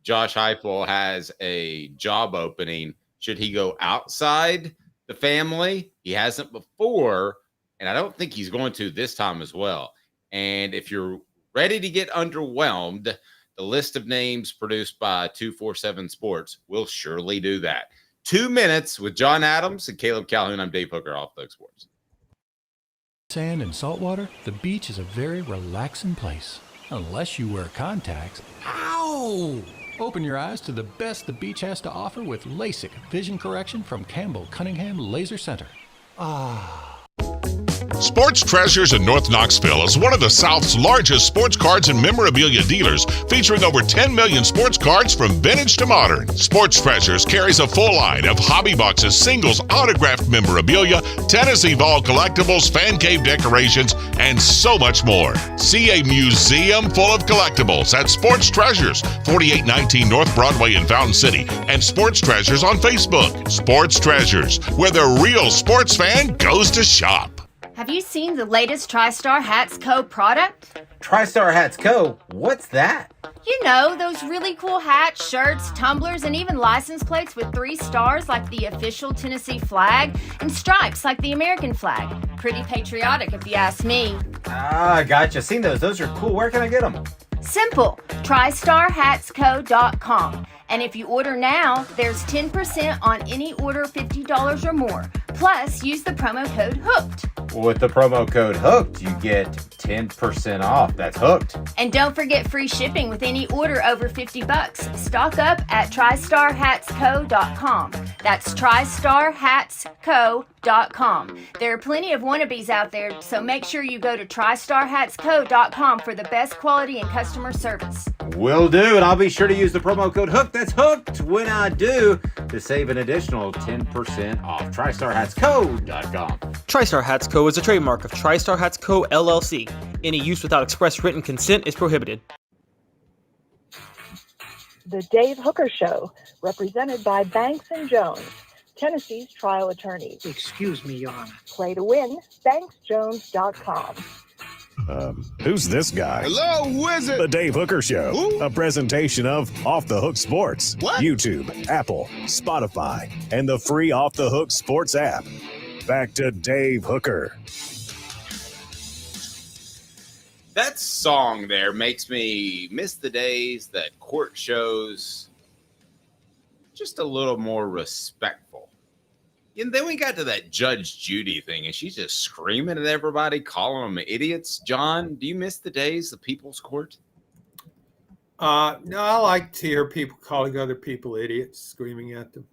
Josh Heupel has a job opening. Should he go outside the family? He hasn't before, and I don't think he's going to this time as well. And if you're ready to get underwhelmed, the list of names produced by 247 Sports will surely do that. 2 minutes with John Adams and Caleb Calhoun. I'm Dave Hooker, Off the Hook Sports. Sand and salt water, the beach is a very relaxing place. Unless you wear contacts. Ow! Open your eyes to the best the beach has to offer with LASIK vision correction from Campbell Cunningham Laser Center. Ah. Sports Treasures in North Knoxville is one of the South's largest sports cards and memorabilia dealers, featuring over 10 million sports cards from vintage to modern. Sports Treasures carries a full line of hobby boxes, singles, autographed memorabilia, Tennessee Vol collectibles, fan cave decorations, and so much more. See a museum full of collectibles at Sports Treasures, 4819 North Broadway in Fountain City, and Sports Treasures on Facebook. Sports Treasures, where the real sports fan goes to shop. Have you seen the latest TriStar Hats Co. product? TriStar Hats Co.? What's that? You know, those really cool hats, shirts, tumblers, and even license plates with 3 stars like the official Tennessee flag and stripes like the American flag. Pretty patriotic if you ask me. Ah, gotcha. Seen those. Those are cool. Where can I get them? Simple. TriStarHatsCo.com. And if you order now, there's 10% on any order $50 or more. Plus, use the promo code HOOKED. With the promo code HOOKED, you get 10% off. That's hooked. And don't forget free shipping with any order over $50. Stock up at TriStarHatsCo.com. That's TriStarHatsCo.com. There are plenty of wannabes out there, so make sure you go to TriStarHatsCo.com for the best quality and customer service. Will do, and I'll be sure to use the promo code HOOKED. That's hooked when I do, to save an additional 10% off. TriStarHatsCo.com. TriStar Hats Co. is a trademark of TriStar Hats Co. LLC. Any use without express written consent is prohibited. The Dave Hooker Show, represented by Banks & Jones, Tennessee's trial attorneys. Excuse me, Your Honor. Play to win, BanksJones.com. Who's this guy? Hello, wizard. The Dave Hooker Show, Who? a presentation of Off the Hook Sports. What? YouTube, Apple, Spotify, and the free Off the Hook Sports app. Back to Dave Hooker. That song there makes me miss the days that court shows just a little more respectful. And then we got to that Judge Judy thing, and she's just screaming at everybody, calling them idiots. John, do you miss the days of People's Court? No, I like to hear people calling other people idiots, screaming at them.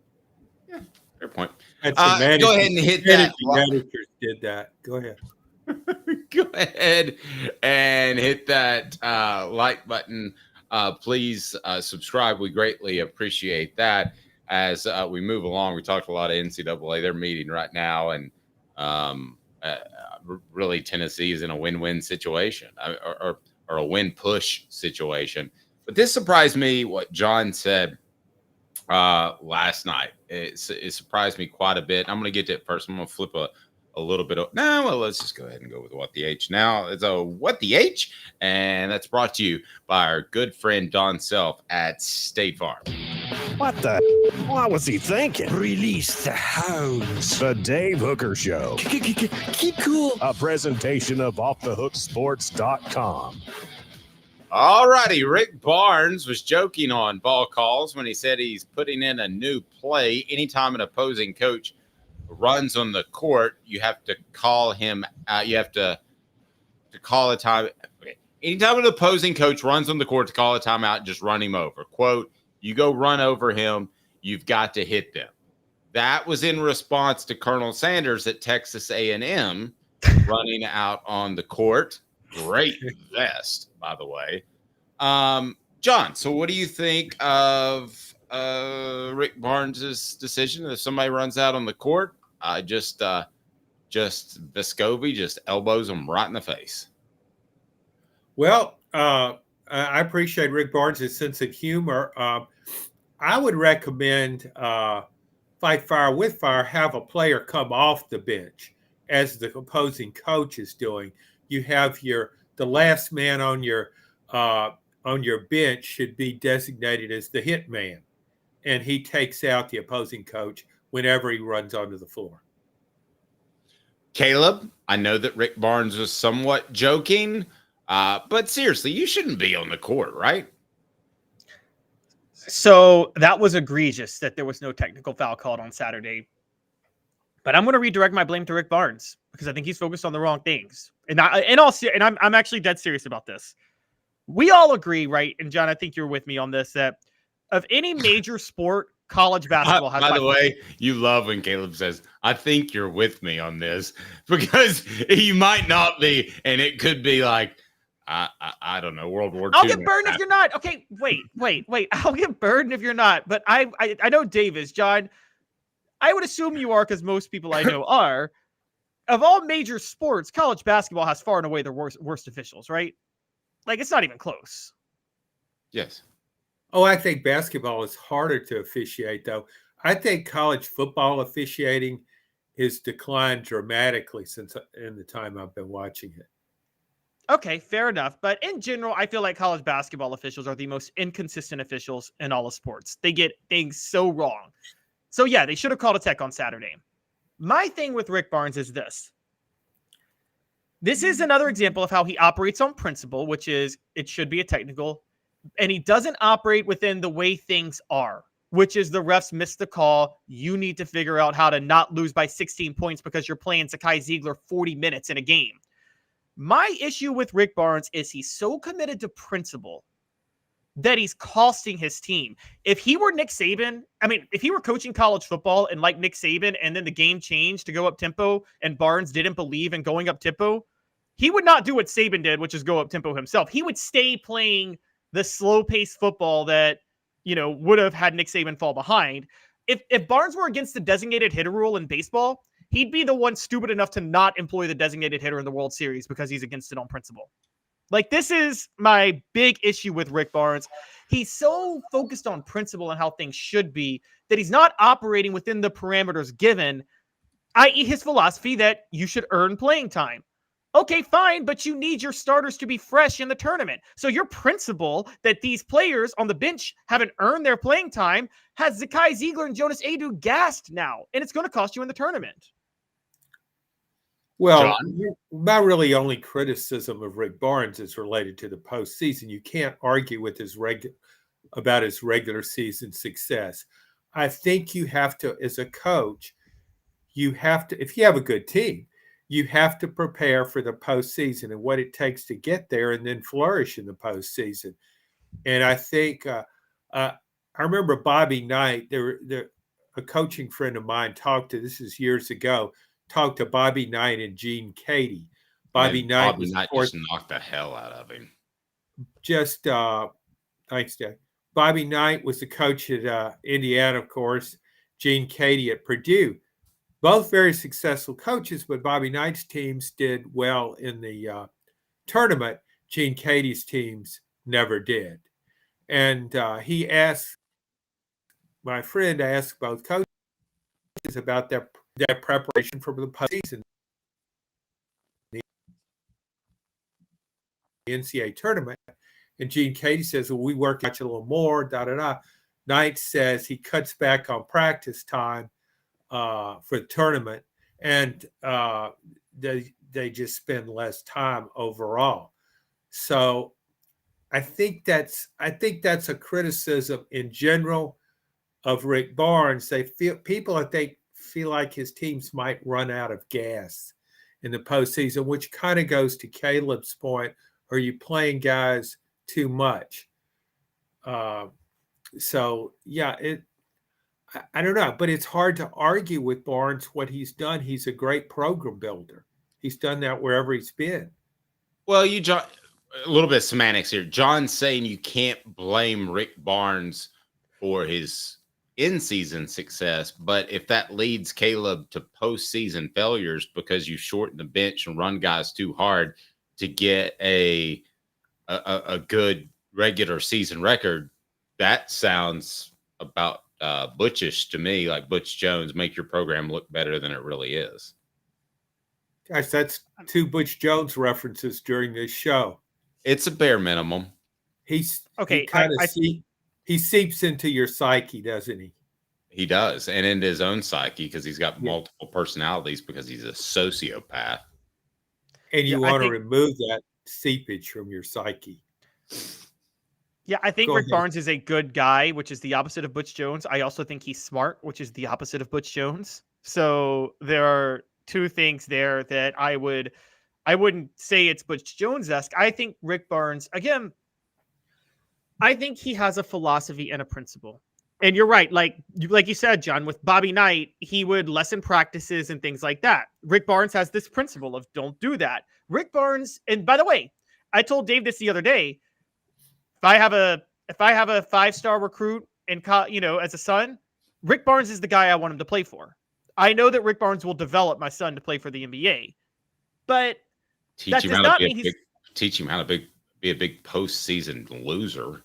Yeah, fair point. Go ahead and hit that. Managers did that. Go ahead. Go ahead and hit that like button. Please subscribe. We greatly appreciate that. As we move along, we talked a lot of NCAA. They're meeting right now, and really Tennessee is in a win-win situation. Or or a win push situation. But this surprised me, what John said last night. It surprised me quite a bit. I'm going to get to it first. I'm going to flip a little bit. Let's just go ahead and go with What the H. Now it's a What the H, and that's brought to you by our good friend Don Self at State Farm. What the? What was he thinking? Release the hounds. The Dave Hooker Show. Keep cool. A presentation of OffTheHookSports.com. All righty. Rick Barnes was joking on ball calls when he said he's putting in a new play. Anytime an opposing coach runs on the court, you have to call him out. You have to call a time. Okay. Anytime an opposing coach runs on the court, to call a timeout, just run him over. Quote, you go run over him, you've got to hit them. That was in response to Colonel Sanders at Texas A&M running out on the court. Great vest, by the way. John, so what do you think of Rick Barnes's decision? If somebody runs out on the court, just Vescovi just elbows him right in the face. Well, I appreciate Rick Barnes' sense of humor. I would recommend Fight Fire with Fire, have a player come off the bench as the opposing coach is doing. You have the last man on your bench should be designated as the hit man, and he takes out the opposing coach whenever he runs onto the floor. Caleb, I know that Rick Barnes was somewhat joking, but seriously, you shouldn't be on the court, right? So that was egregious that there was no technical foul called on Saturday. But I'm going to redirect my blame to Rick Barnes because I think he's focused on the wrong things. And I'm actually dead serious about this. We all agree, right? And John, I think you're with me on this, that of any major sport, college basketball has. By the way, you love when Caleb says, I think you're with me on this, because you might not be. And it could be like, I don't know, World War II. I'll get burned if you're not. Okay, wait. I'll get burned if you're not. But I know Dave is. John, I would assume you are, because most people I know are. Of all major sports, college basketball has far and away the worst officials, right? Like, it's not even close. Yes. Oh, I think basketball is harder to officiate, though. I think college football officiating has declined dramatically since in the time I've been watching it. Okay, fair enough. But in general, I feel like college basketball officials are the most inconsistent officials in all of sports. They get things so wrong. So yeah, they should have called a tech on Saturday. My thing with Rick Barnes is this. This is another example of how he operates on principle, which is it should be a technical, and he doesn't operate within the way things are, which is the refs missed the call. You need to figure out how to not lose by 16 points because you're playing Zakai Ziegler 40 minutes in a game. My issue with Rick Barnes is he's so committed to principle that he's costing his team. If he were Nick Saban, if he were coaching college football and like Nick Saban, and then the game changed to go up tempo and Barnes didn't believe in going up tempo, he would not do what Saban did, which is go up tempo himself. He would stay playing the slow paced football that, would have had Nick Saban fall behind. If Barnes were against the designated hitter rule in baseball, he'd be the one stupid enough to not employ the designated hitter in the World Series because he's against it on principle. Like, this is my big issue with Rick Barnes. He's so focused on principle and how things should be that he's not operating within the parameters given, i.e. his philosophy that you should earn playing time. Okay, fine, but you need your starters to be fresh in the tournament. So your principle that these players on the bench haven't earned their playing time has Zakai Ziegler and Jonas Adu gassed now, and it's going to cost you in the tournament. Well, my really only criticism of Rick Barnes is related to the postseason. You can't argue with about his regular season success. I think you have to, as a coach, if you have a good team, you have to prepare for the postseason and what it takes to get there and then flourish in the postseason. And I think I remember Bobby Knight, a coaching friend of mine this is years ago, talked to Bobby Knight and Gene Katie. Bobby Knight just knocked the hell out of him. Thanks, Dad. Bobby Knight was the coach at Indiana, of course. Gene Katie at Purdue. Both very successful coaches, but Bobby Knight's teams did well in the tournament. Gene Katie's teams never did. And my friend asked both coaches about their preparation for the postseason, the NCAA tournament. And Gene Katie says, well, we work out a little more, Knight says he cuts back on practice time for the tournament, and they just spend less time overall. So I think that's a criticism in general of Rick Barnes. People feel like his teams might run out of gas in the postseason, which kind of goes to Caleb's point. Are you playing guys too much? So yeah, I don't know, but it's hard to argue with Barnes what he's done. He's a great program builder. He's done that wherever he's been. Well, John, a little bit of semantics here. John's saying you can't blame Rick Barnes for his in-season success, but if that leads Caleb to postseason failures because you shorten the bench and run guys too hard to get a good regular season record, that sounds about Butchish to me, like Butch Jones, make your program look better than it really is. Guys, that's 2 Butch Jones references during this show. It's a bare minimum. He's okay. He seeps into your psyche, doesn't he? He does, and into his own psyche because he's got multiple personalities because he's a sociopath. And you want to remove that seepage from your psyche. Yeah, I think Rick Barnes is a good guy, which is the opposite of Butch Jones. I also think he's smart, which is the opposite of Butch Jones. So there are 2 things there that I wouldn't say it's Butch Jones-esque. I think Rick Barnes, again, I think he has a philosophy and a principle. And you're right. Like you said, John, with Bobby Knight, he would lessen practices and things like that. Rick Barnes has this principle of don't do that. Rick Barnes, and by the way, I told Dave this the other day. If I have a 5-star recruit as a son, Rick Barnes is the guy I want him to play for. I know that Rick Barnes will develop my son to play for the NBA, but teach him how to be a big postseason loser.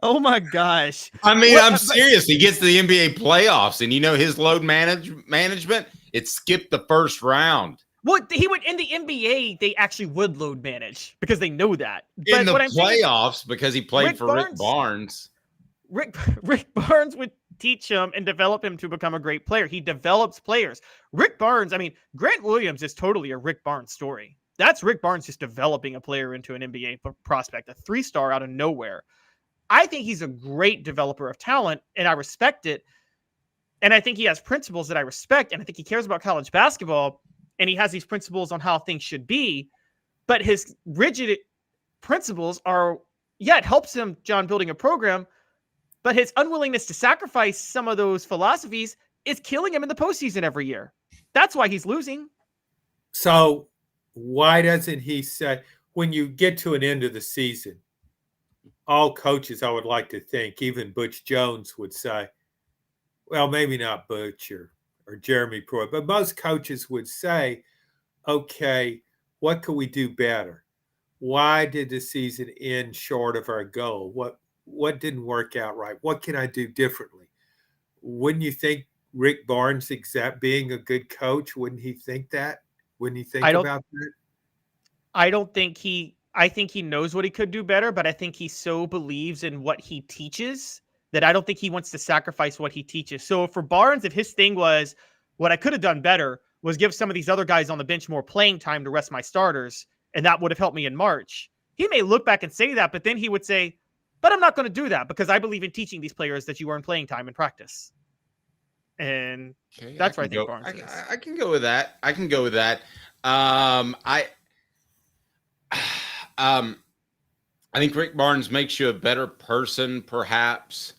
Oh my gosh! I mean, I'm serious. He gets to the NBA playoffs, and his load management. It skipped the first round. Well, he would in the NBA. They actually would load manage because they know that. But in the playoffs, because he played for Rick Barnes. Rick Barnes would teach him and develop him to become a great player. He develops players. Rick Barnes. I mean, Grant Williams is totally a Rick Barnes story. That's Rick Barnes just developing a player into an NBA prospect, a 3-star out of nowhere. I think he's a great developer of talent, and I respect it. And I think he has principles that I respect, and I think he cares about college basketball, and he has these principles on how things should be. But his rigid principles are, it helps him, John, building a program, but his unwillingness to sacrifice some of those philosophies is killing him in the postseason every year. That's why he's losing. So why doesn't he say, when you get to an end of the season, all coaches, I would like to think, even Butch Jones would say, well, maybe not Butch or Jeremy Pruitt, but most coaches would say, okay, what could we do better? Why did the season end short of our goal? What didn't work out right? What can I do differently? Wouldn't you think Rick Barnes, being a good coach, wouldn't he think that? Wouldn't he think about that? I think he knows what he could do better, but I think he so believes in what he teaches that I don't think he wants to sacrifice what he teaches. So for Barnes, if his thing was, what I could have done better was give some of these other guys on the bench more playing time to rest my starters, and that would have helped me in March. He may look back and say that, but then he would say, but I'm not going to do that because I believe in teaching these players that you earn playing time in practice. And that's where I think Barnes is. I can go with that. I think Rick Barnes makes you a better person, perhaps,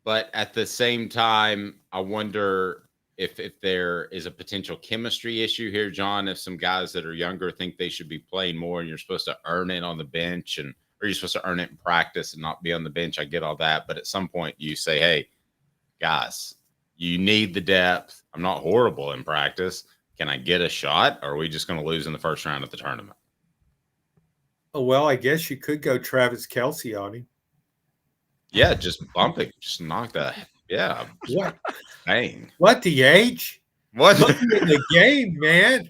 but at the same time, I wonder if there is a potential chemistry issue here, John. If some guys that are younger think they should be playing more, and you're supposed to earn it on the bench, or you're supposed to earn it in practice and not be on the bench. I get all that, but at some point, you say, "Hey, guys, you need the depth. I'm not horrible in practice. Can I get a shot? Or are we just going to lose in the first round of the tournament? Oh, well, I guess you could go Travis Kelce on him. Yeah, just bump it. Just knock that. Yeah. What? Dang. What, the age? What? Look in the game, man.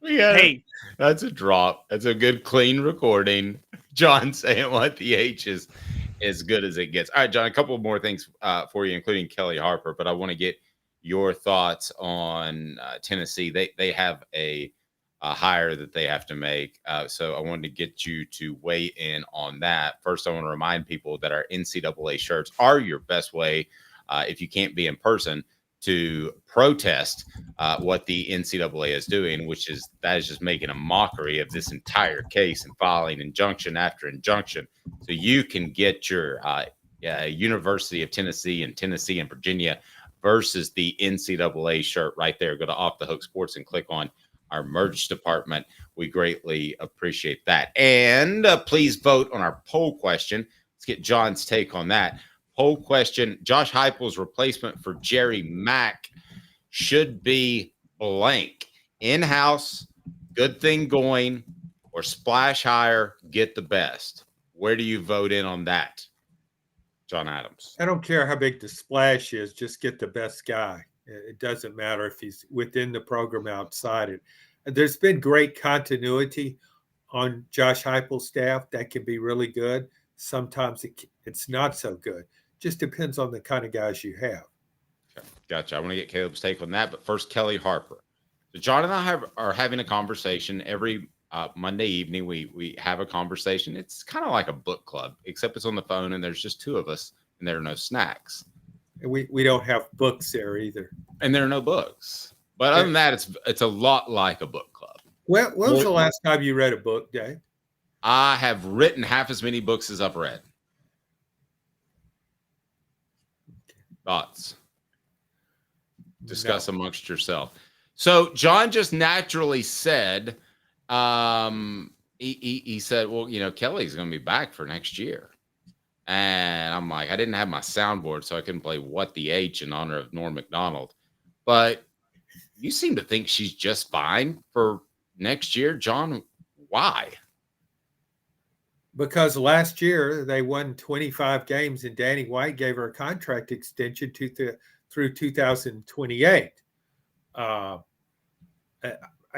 Yeah. Hey, that's a drop. That's a good, clean recording. John saying what the H is as good as it gets. All right, John, a couple more things for you, including Kellie Harper, but I want to get your thoughts on Tennessee. They have a hire that they have to make. So I wanted to get you to weigh in on that. First, I want to remind people that our NCAA shirts are your best way, if you can't be in person, to protest what the NCAA is doing, that is just making a mockery of this entire case and filing injunction after injunction. So you can get your University of Tennessee and Virginia versus the NCAA shirt right there. Go to Off the Hook Sports and click on our merch department. We greatly appreciate that. And please vote on our poll question. Let's get John's take on that. Poll question: Josh Heupel's replacement for Jerry Mack should be blank. In-house, good thing going, or splash hire, get the best. Where do you vote in on that, John Adams? I don't care how big the splash is, just get the best guy. It doesn't matter if he's within the program, outside it. There's been great continuity on Josh Heupel's staff. That can be really good. Sometimes it's not so good. Just depends on the kind of guys you have. Okay, gotcha. I want to get Caleb's take on that. But first, Kellie Harper. So John and I are having a conversation every Monday evening. We have a conversation. It's kind of like a book club, except it's on the phone and there's just two of us and there are no snacks. And we don't have books there either. And there are no books. But other than that, it's a lot like a book club. When was the last time you read a book, Dave? I have written half as many books as I've read. Thoughts? Discuss amongst yourself. So John just naturally said, he said, well, Kellie's going to be back for next year. And I'm like, I didn't have my soundboard, so I couldn't play What the H in honor of Norm Macdonald. But you seem to think she's just fine for next year, John. Why? Because last year they won 25 games and Danny White gave her a contract extension through 2028. I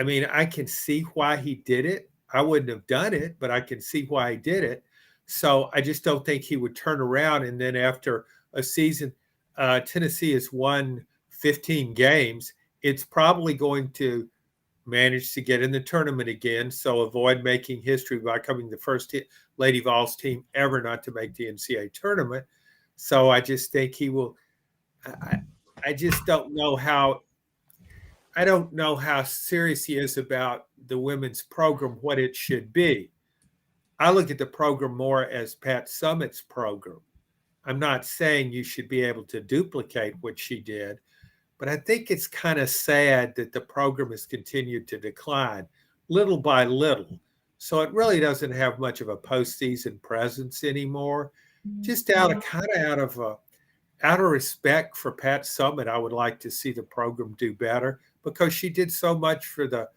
mean, I can see why he did it. I wouldn't have done it, but I can see why he did it. So I just don't think he would turn around and then after a season, Tennessee has won 15 games. It's probably going to manage to get in the tournament again, so avoid making history by becoming the first Lady Vols team ever not to make the NCAA tournament. So I just think he will. I just don't know how. I don't know how serious he is about the women's program, what it should be. I look at the program more as Pat Summitt's program. I'm not saying you should be able to duplicate what she did, but I think it's kind of sad that the program has continued to decline little by little. So it really doesn't have much of a postseason presence anymore. Just out of respect for Pat Summitt, I would like to see the program do better because she did so much for the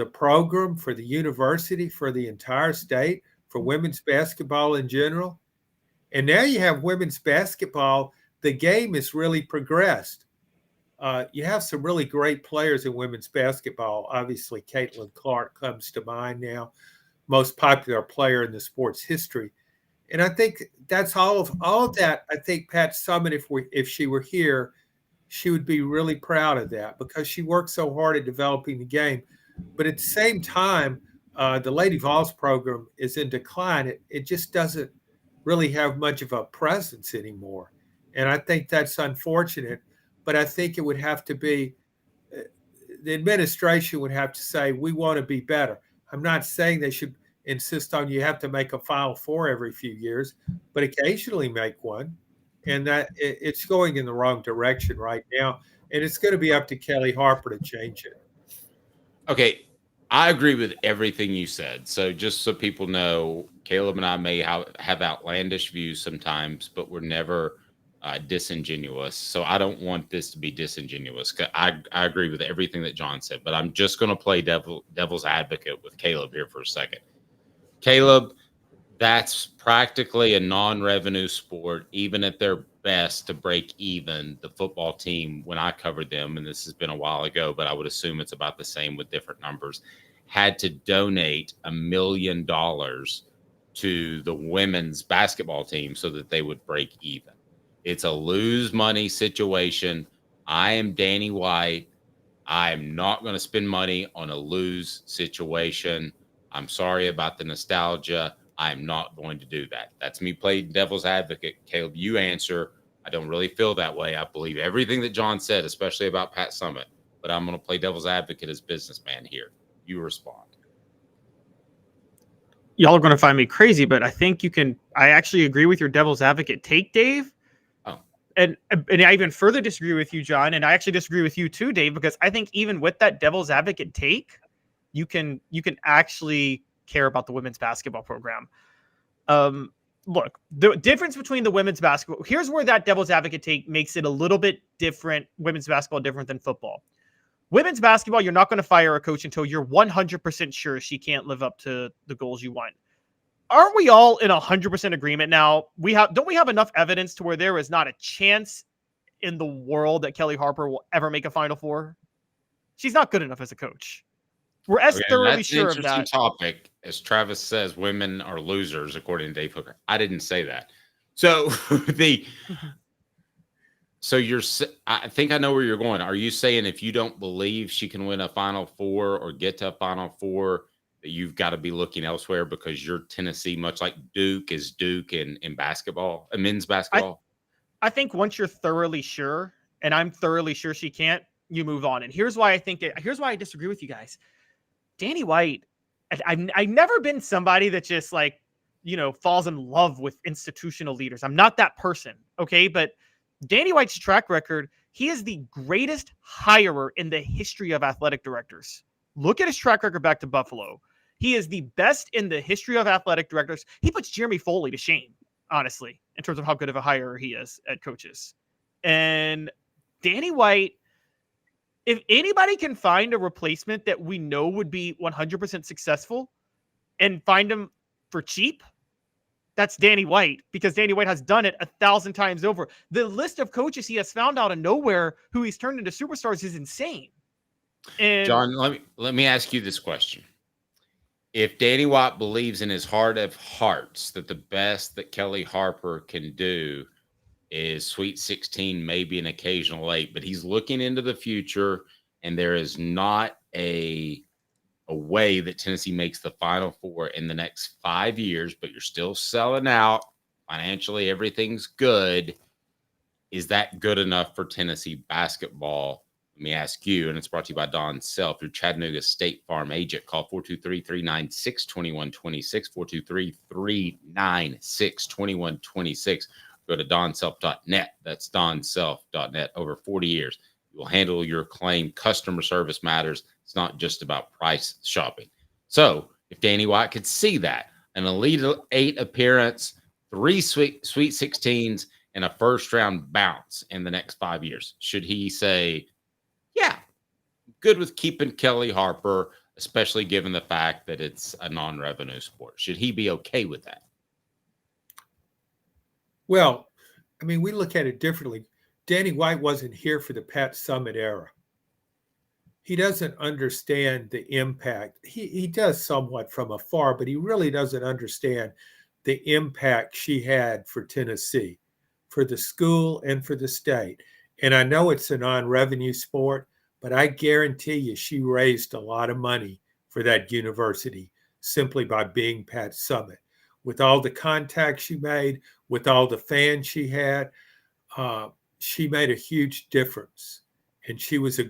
program, for the university, for the entire state, for women's basketball in general. And now you have women's basketball. The game has really progressed. You have some really great players in women's basketball. Obviously, Caitlin Clark comes to mind now, most popular player in the sport's history. And I think that's all of that. I think Pat Summitt, if she were here, she would be really proud of that because she worked so hard at developing the game. But at the same time, the Lady Vols program is in decline. It just doesn't really have much of a presence anymore. And I think that's unfortunate. But I think it would have to be, the administration would have to say, we want to be better. I'm not saying they should insist on you have to make a Final Four every few years, but occasionally make one. And that it's going in the wrong direction right now. And it's going to be up to Kellie Harper to change it. Okay. I agree with everything you said. So just so people know, Caleb and I may have outlandish views sometimes, but we're never disingenuous. So I don't want this to be disingenuous. I agree with everything that John said, but I'm just going to play devil's advocate with Caleb here for a second. Caleb, that's practically a non-revenue sport, even at their best to break even. The football team, when I covered them, and this has been a while ago, but I would assume it's about the same with different numbers, had to donate $1 million to the women's basketball team so that they would break even. It's a lose money situation. I am Danny White. I am not going to spend money on a lose situation. I'm sorry about the nostalgia. I'm not going to do that. That's me playing devil's advocate. Caleb, you answer. I don't really feel that way. I believe everything that John said, especially about Pat Summitt, but I'm going to play devil's advocate as businessman here. You respond. Y'all are going to find me crazy, but I think you can. I actually agree with your devil's advocate take, Dave. Oh. And I even further disagree with you, John. And I actually disagree with you too, Dave, because I think even with that devil's advocate take, you can actually care about the women's basketball program. Look, the difference between the women's basketball, here's where that devil's advocate take makes it a little bit different. Women's basketball different than football. Women's basketball, you're not going to fire a coach until you're 100% sure she can't live up to the goals you want. Aren't we all in 100% agreement now? Don't we have enough evidence to where there is not a chance in the world that Kellie Harper will ever make a Final Four? She's not good enough as a coach. We're thoroughly sure of that. That's an interesting topic. As Travis says, women are losers, according to Dave Hooker. I didn't say that. So I think I know where you're going. Are you saying if you don't believe she can win a Final Four or get to a Final Four, that you've got to be looking elsewhere because you're Tennessee, much like Duke is Duke in basketball, men's basketball? I think once you're thoroughly sure, and I'm thoroughly sure she can't, you move on. And here's why here's why I disagree with you guys. Danny White, I've never been somebody that just falls in love with institutional leaders. I'm not that person. Okay. But Danny White's track record, he is the greatest hirer in the history of athletic directors. Look at his track record back to Buffalo. He is the best in the history of athletic directors. He puts Jeremy Foley to shame, honestly, in terms of how good of a hirer he is at coaches. And Danny White, if anybody can find a replacement that we know would be 100% successful and find him for cheap, that's Danny White, because Danny White has done it 1,000 times over. The list of coaches he has found out of nowhere who he's turned into superstars is insane. And John, let me ask you this question. If Danny White believes in his heart of hearts that the best that Kellie Harper can do is Sweet 16, maybe an occasional 8, but he's looking into the future, and there is not a way that Tennessee makes the Final Four in the next 5 years, but you're still selling out financially, everything's good. Is that good enough for Tennessee basketball? Let me ask you, and it's brought to you by Don Self, your Chattanooga State Farm agent. Call 423-396-2126, 423-396-2126. Go to donself.net. That's donself.net. Over 40 years, you will handle your claim. Customer service matters. It's not just about price shopping. So if Danny White could see that, an Elite 8 appearance, 3 Sweet 16s, and a first-round bounce in the next 5 years, should he say, yeah, good with keeping Kellie Harper, especially given the fact that it's a non-revenue sport? Should he be okay with that? Well, I mean, we look at it differently. Danny White wasn't here for the Pat Summitt era. He doesn't understand the impact. He does somewhat from afar, but he really doesn't understand the impact she had for Tennessee, for the school and for the state. And I know it's a non-revenue sport, but I guarantee you she raised a lot of money for that university simply by being Pat Summitt. With all the contacts she made, with all the fans she had, she made a huge difference. And she was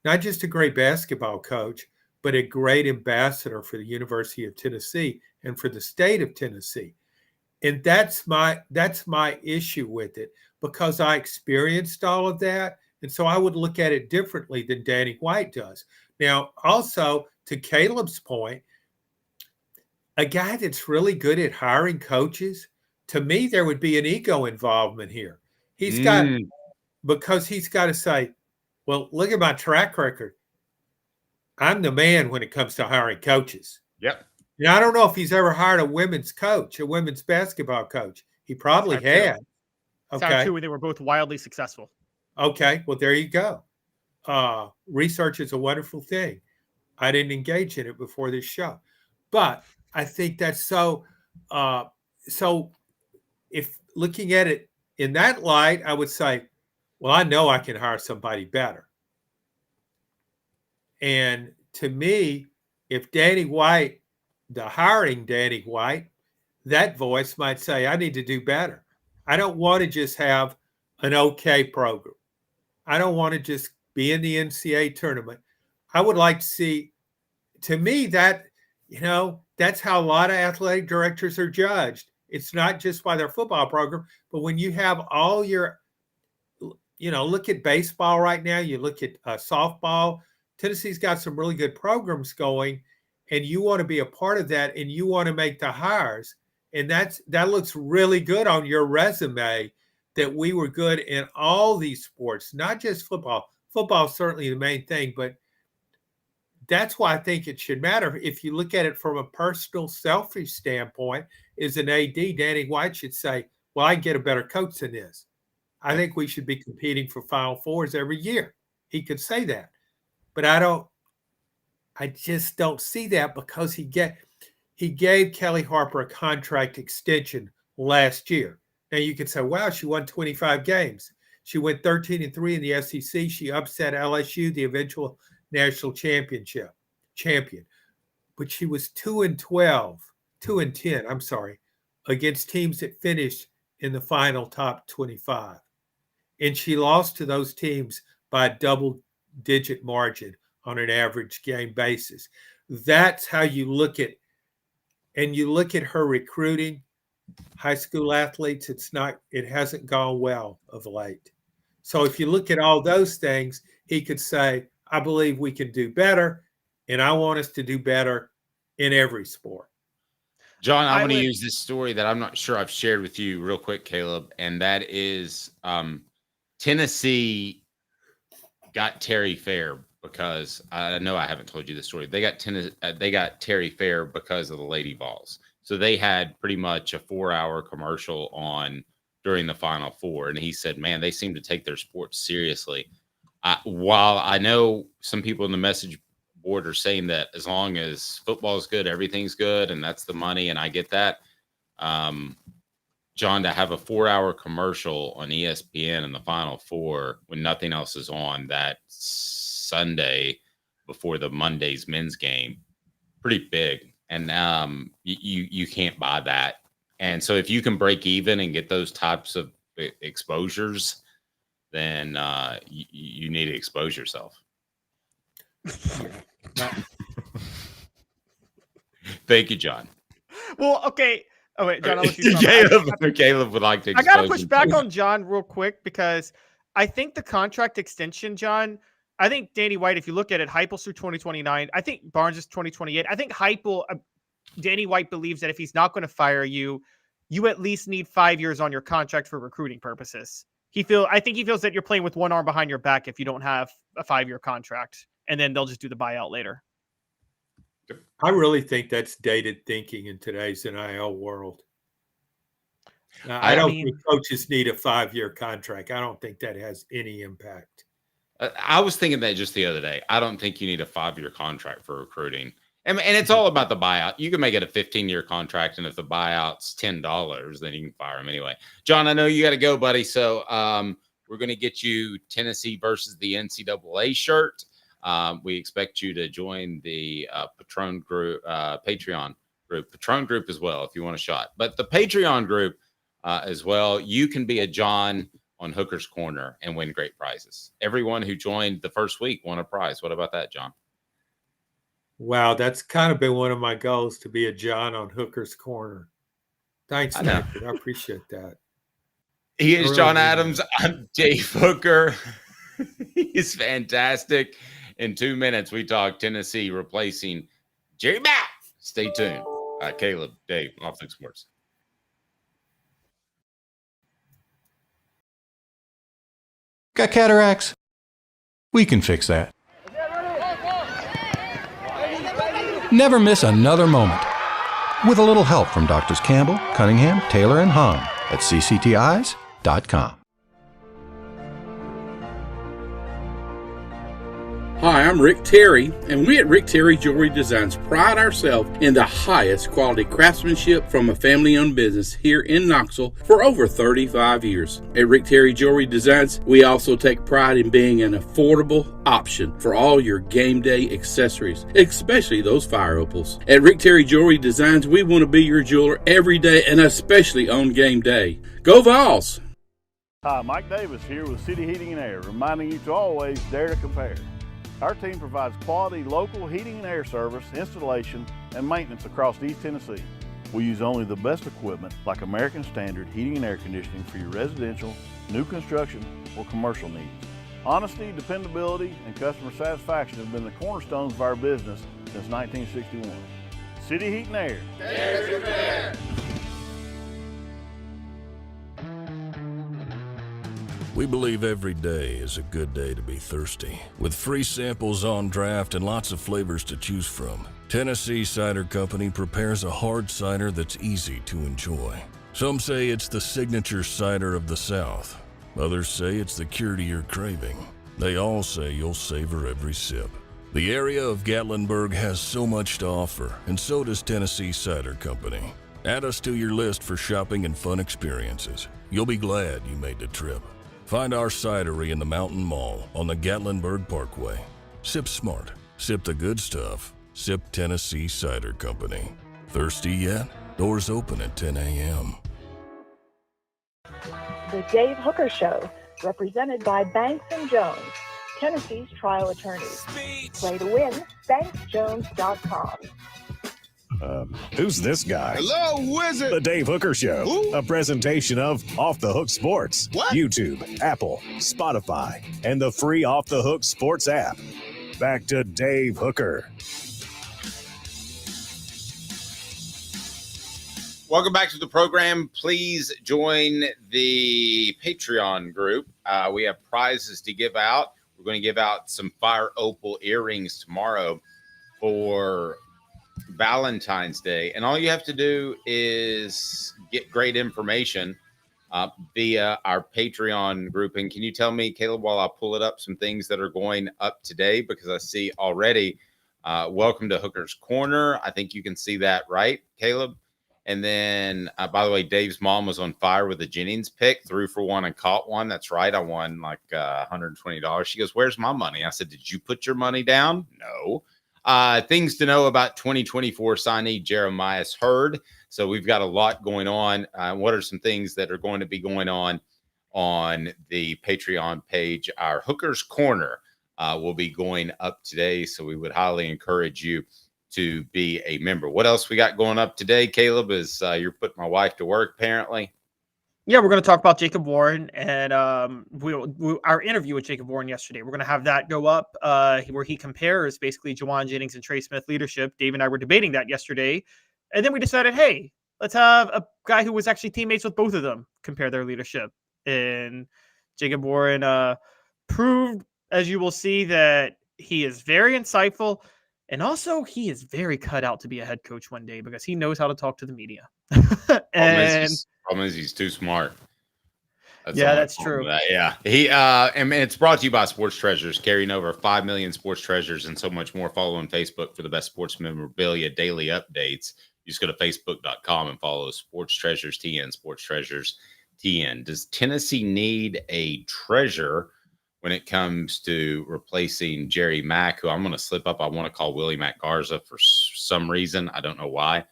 not just a great basketball coach, but a great ambassador for the University of Tennessee and for the state of Tennessee. And that's my issue with it, because I experienced all of that. And so I would look at it differently than Danny White does. Now, also to Caleb's point, a guy that's really good at hiring coaches, to me, there would be an ego involvement here. He's got because he's got to say, well, look at my track record. I'm the man when it comes to hiring coaches. Yep. And I don't know if he's ever hired a women's coach, a women's basketball coach. He probably had. Okay. They were both wildly successful. Okay. Well, there you go. Research is a wonderful thing. I didn't engage in it before this show, but I think that's so. So, if looking at it in that light, I would say, well, I know I can hire somebody better. And to me, if Danny White, the hiring Danny White, that voice might say, I need to do better. I don't want to just have an okay program. I don't want to just be in the NCAA tournament. I would like to see, to me, that, that's how a lot of athletic directors are judged. It's not just by their football program, but when you have all your, look at baseball right now, you look at softball. Tennessee's got some really good programs going, and you want to be a part of that, and you want to make the hires. And that looks really good on your resume, that we were good in all these sports, not just football. Football is certainly the main thing, but that's why I think it should matter. If you look at it from a personal, selfish standpoint, as an AD, Danny White should say, well, I can get a better coach than this. I think we should be competing for Final Fours every year. He could say that. But I just don't see that, because he gave Kellie Harper a contract extension last year. Now you could say, wow, she won 25 games. She went 13-3 in the SEC. She upset LSU, the eventual national champion. But she was 2-10, against teams that finished in the final top 25. And she lost to those teams by a double-digit margin on an average game basis. That's how you look at, and you look at her recruiting high school athletes, it hasn't gone well of late. So if you look at all those things, he could say, I believe we can do better, and I want us to do better in every sport. John, I'm going to use this story that I'm not sure I've shared with you real quick, Caleb, and that is Tennessee got Terry Fair, because I know I haven't told you the story. They got Terry Fair because of the Lady Vols. So they had pretty much a 4-hour commercial on during the Final Four. And he said, man, they seem to take their sports seriously. While I know some people in the message board are saying that as long as football is good, everything's good, and that's the money, and I get that. John, to have a 4-hour commercial on ESPN in the Final Four when nothing else is on that Sunday before the Monday's men's game, pretty big. And you can't buy that. And so if you can break even and get those types of exposures, then you need to expose yourself. Thank you, John. Well, okay. Oh, wait, John, I'll let you Caleb would like to. I got to push back on John real quick, because I think the contract extension, John, I think Danny White, if you look at it, Heupel's through 2029. I think Barnes is 2028. I think Danny White believes that if he's not going to fire you, you at least need 5 years on your contract for recruiting purposes. I think he feels that you're playing with one arm behind your back if you don't have a 5-year contract, and then they'll just do the buyout later. I really think that's dated thinking in today's NIL world. Now, I don't think coaches need a 5-year contract. I don't think that has any impact. I was thinking that just the other day. I don't think you need a 5-year contract for recruiting. And it's all about the buyout. You can make it a 15-year contract, and if the buyout's $10, then you can fire him anyway. John, I know you got to go, buddy. So we're going to get you Tennessee versus the NCAA shirt. We expect you to join the Patron group, Patreon group, Patron group as well, if you want a shot. But the Patreon group as well, you can be a John on Hooker's Corner and win great prizes. Everyone who joined the first week won a prize. What about that, John? Wow, that's kind of been one of my goals, to be a John on Hooker's Corner. Thanks, David. I appreciate that. He is John Adams. I'm Dave Hooker. He's fantastic. In 2 minutes, we talk Tennessee replacing Jerry Mack. Stay tuned. Caleb, Dave, Off the Sports. Got cataracts? We can fix that. Never miss another moment. With a little help from Doctors Campbell, Cunningham, Taylor, and Haun at cctis.com. Hi, I'm Rick Terry, and we at Rick Terry Jewelry Designs pride ourselves in the highest quality craftsmanship from a family-owned business here in Knoxville for over 35 years. At Rick Terry Jewelry Designs, we also take pride in being an affordable option for all your game day accessories, especially those fire opals. At Rick Terry Jewelry Designs, we want to be your jeweler every day and especially on game day. Go Vols! Hi, Mike Davis here with City Heating and Air, reminding you to always dare to compare. Our team provides quality local heating and air service, installation, and maintenance across East Tennessee. We use only the best equipment like American Standard heating and air conditioning for your residential, new construction, or commercial needs. Honesty, dependability, and customer satisfaction have been the cornerstones of our business since 1961. City Heat and Air. Dare to compare. We believe every day is a good day to be thirsty. With free samples on draft and lots of flavors to choose from, Tennessee Cider Company prepares a hard cider that's easy to enjoy. Some say it's the signature cider of the South. Others say it's the cure to your craving. They all say you'll savor every sip. The area of Gatlinburg has so much to offer, and so does Tennessee Cider Company. Add us to your list for shopping and fun experiences. You'll be glad you made the trip. Find our cidery in the Mountain Mall on the Gatlinburg Parkway. Sip smart. Sip the good stuff. Sip Tennessee Cider Company. Thirsty yet? Doors open at 10 a.m. The Dave Hooker Show, represented by Banks & Jones, Tennessee's trial attorneys. Play to win, banksjones.com. Who's this guy? Hello, wizard. The Dave Hooker Show, Who? a presentation of Off the Hook Sports, What? YouTube, Apple, Spotify, and the free Off the Hook Sports app. Back to Dave Hooker. Welcome back to the program. Please join the Patreon group. We have prizes to give out. We're going to give out some fire opal earrings tomorrow for Valentine's Day, and all you have to do is get great information via our Patreon group. And can you tell me, Caleb, while I pull it up, some things that are going up today? Because I see already welcome to Hooker's Corner. I think you can see that, right, Caleb? And then by the way, Dave's mom was on fire with a Jennings pick, threw for one and caught one. That's right, I won like $120. She goes, "Where's my money?" I said, "Did you put your money down?" No. Things to know about 2024 signee Jeremiah Hurd. So we've got a lot going on. What are some things that are going to be going on the Patreon page? Our Hooker's Corner will be going up today. So we would highly encourage you to be a member. What else we got going up today, Caleb? Is you're putting my wife to work apparently? Yeah, we're going to talk about Jacob Warren and our interview with Jacob Warren yesterday. We're going to have that go up where he compares basically Juwan Jennings and Trey Smith leadership. Dave and I were debating that yesterday. And then we decided, hey, let's have a guy who was actually teammates with both of them compare their leadership. And Jacob Warren proved, as you will see, that he is very insightful. And also, he is very cut out to be a head coach one day because he knows how to talk to the media. Problem is he's too smart. That's true. Yeah. And it's brought to you by Sports Treasures, carrying over 5 million sports treasures and so much more. Follow on Facebook for the best sports memorabilia daily updates. You just go to facebook.com and follow Sports Treasures TN, Sports Treasures TN. Does Tennessee need a treasure when it comes to replacing Jerry Mack, who I'm going to slip up? I want to call Willie Mack Garza for some reason. I don't know why.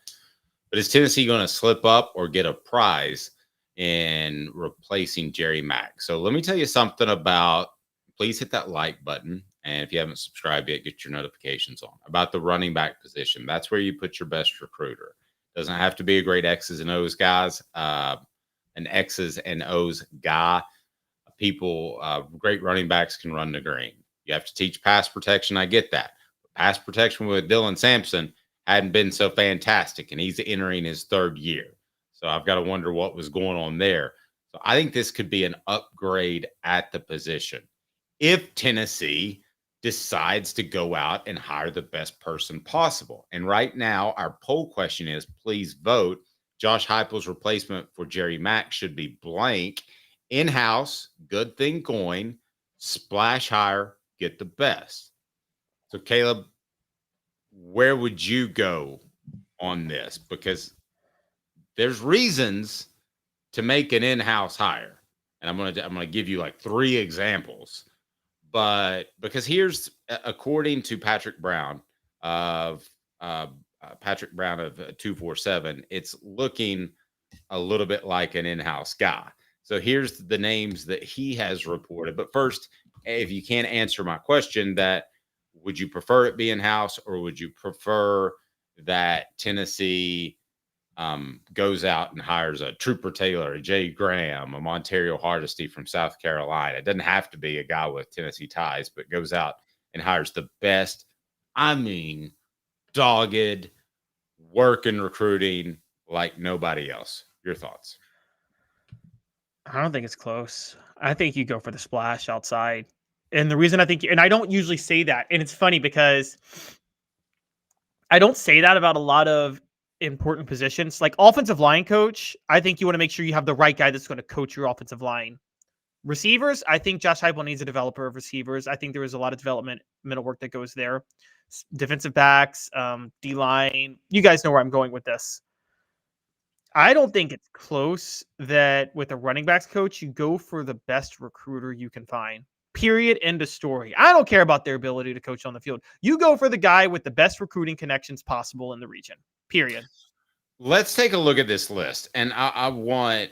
But is Tennessee going to slip up or get a prize in replacing Jerry Mack? So let me tell you something about, please hit that like button. And if you haven't subscribed yet, get your notifications on about the running back position. That's where you put your best recruiter. Doesn't have to be a great X's and O's guys, an X's and O's guy. Great running backs can run the green. You have to teach pass protection. I get that. But pass protection with Dylan Sampson hadn't been so fantastic, and he's entering his third year. So I've got to wonder what was going on there. So I think this could be an upgrade at the position if Tennessee decides to go out and hire the best person possible. And right now, our poll question is, please vote. Josh Heupel's replacement for Jerry Mack should be blank. In-house, good thing going, splash hire, get the best. So Caleb, where would you go on this? Because there's reasons to make an in-house hire. And I'm gonna give you like 3 examples. But because here's, according to Patrick Brown of 247, it's looking a little bit like an in-house guy. So here's the names that he has reported. But first, if you can't answer my question, that would you prefer it be in-house, or would you prefer that Tennessee goes out and hires a Trooper Taylor, a Jay Graham, a Montario Hardesty from South Carolina? It doesn't have to be a guy with Tennessee ties, but goes out and hires the best, dogged work and recruiting like nobody else. Your thoughts? I don't think it's close. I think you go for the splash outside. And the reason I think, and I don't usually say that, and it's funny because I don't say that about a lot of important positions. Like offensive line coach, I think you want to make sure you have the right guy that's going to coach your offensive line. Receivers, I think Josh Heupel needs a developer of receivers. I think there is a lot of developmental work that goes there. Defensive backs, D-line. You guys know where I'm going with this. I don't think it's close that with a running backs coach, you go for the best recruiter you can find. Period. End of story. I don't care about their ability to coach on the field. You go for the guy with the best recruiting connections possible in the region. Period. Let's take a look at this list. And I want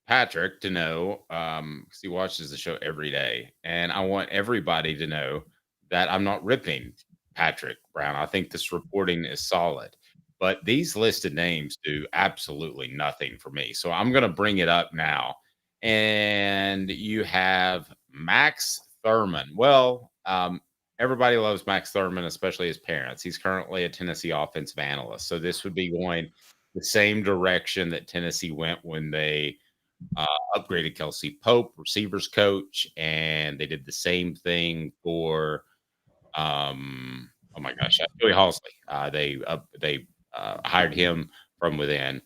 Patrick to know, because he watches the show every day, and I want everybody to know that I'm not ripping Patrick Brown. I think this reporting is solid. But these listed names do absolutely nothing for me. So I'm going to bring it up now. And you have Max Thurman. Well, everybody loves Max Thurman, especially his parents. He's currently a Tennessee offensive analyst. So this would be going the same direction that Tennessee went when they upgraded Kelsey Pope, receivers coach. And they did the same thing for, oh my gosh, Joey Halsley. They hired him from within.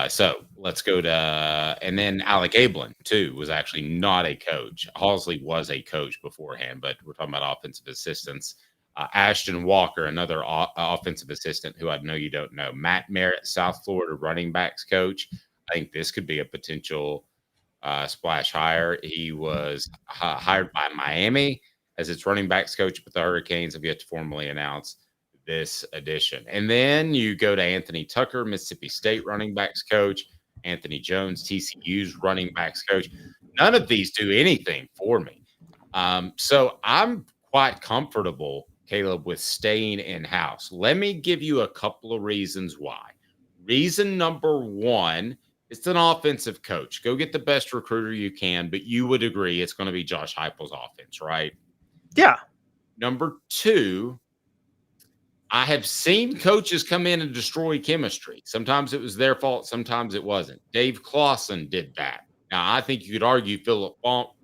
So let's go to, and then Alec Ablin too was actually not a coach. Halsley was a coach beforehand, but we're talking about offensive assistants. Ashton Walker, another offensive assistant who I know you don't know. Matt Merritt, South Florida running backs coach. I think this could be a potential splash hire. He was hired by Miami as its running backs coach, but the Hurricanes have yet to formally announce this addition. And then you go to Anthony Tucker, Mississippi State running backs coach, Anthony Jones, TCU's running backs coach. None of these do anything for me. So I'm quite comfortable, Caleb, with staying in-house. Let me give you a couple of reasons why. Reason number 1, it's an offensive coach. Go get the best recruiter you can, but you would agree it's going to be Josh Heupel's offense, right? Yeah. Number 2, I have seen coaches come in and destroy chemistry. Sometimes it was their fault. Sometimes it wasn't. Dave Clawson did that. Now, I think you could argue Philip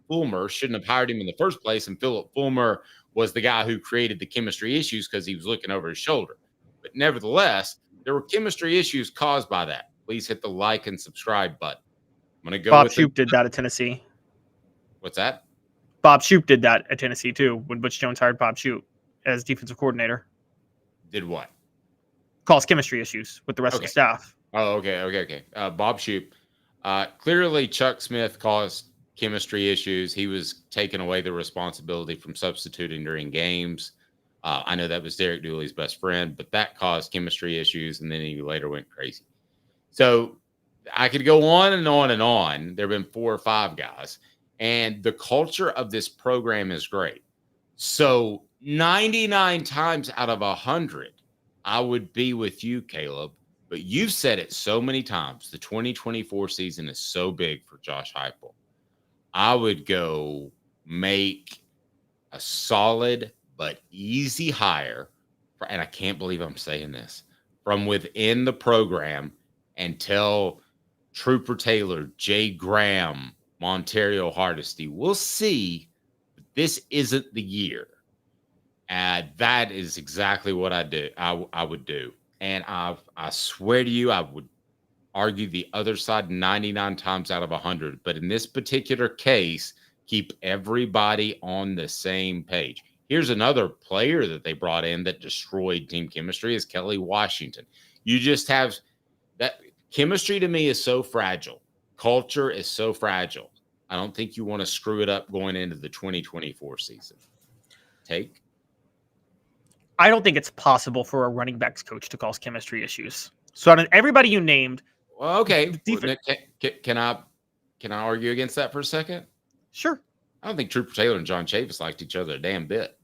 Fulmer shouldn't have hired him in the first place, and Philip Fulmer was the guy who created the chemistry issues because he was looking over his shoulder. But nevertheless, there were chemistry issues caused by that. Please hit the like and subscribe button. I'm going to go Bob with Shoop did that at Tennessee. What's that? Bob Shoop did that at Tennessee, too, when Butch Jones hired Bob Shoop as defensive coordinator. Did what? Caused chemistry issues with the rest of the staff. Oh, okay. Bob Shoop. Clearly, Chuck Smith caused chemistry issues. He was taking away the responsibility from substituting during games. I know that was Derek Dooley's best friend, but that caused chemistry issues, and then he later went crazy. So I could go on and on and on. There have been 4 or 5 guys, and the culture of this program is great. So 99 times out of 100, I would be with you, Caleb. But you've said it so many times. The 2024 season is so big for Josh Heupel. I would go make a solid but easy hire, and I can't believe I'm saying this, from within the program and tell Trooper Taylor, Jay Graham, Montario Hardesty. We'll see. This isn't the year. And that is exactly what I do. I would do. And I swear to you, I would argue the other side 99 times out of 100. But in this particular case, keep everybody on the same page. Here's another player that they brought in that destroyed team chemistry is Kelly Washington. You just have that chemistry to me is so fragile. Culture is so fragile. I don't think you want to screw it up going into the 2024 season. Take? I don't think it's possible for a running backs coach to cause chemistry issues. So out of everybody you named, well, okay. Can I argue against that for a second? Sure. I don't think Trooper Taylor and John Chavis liked each other a damn bit.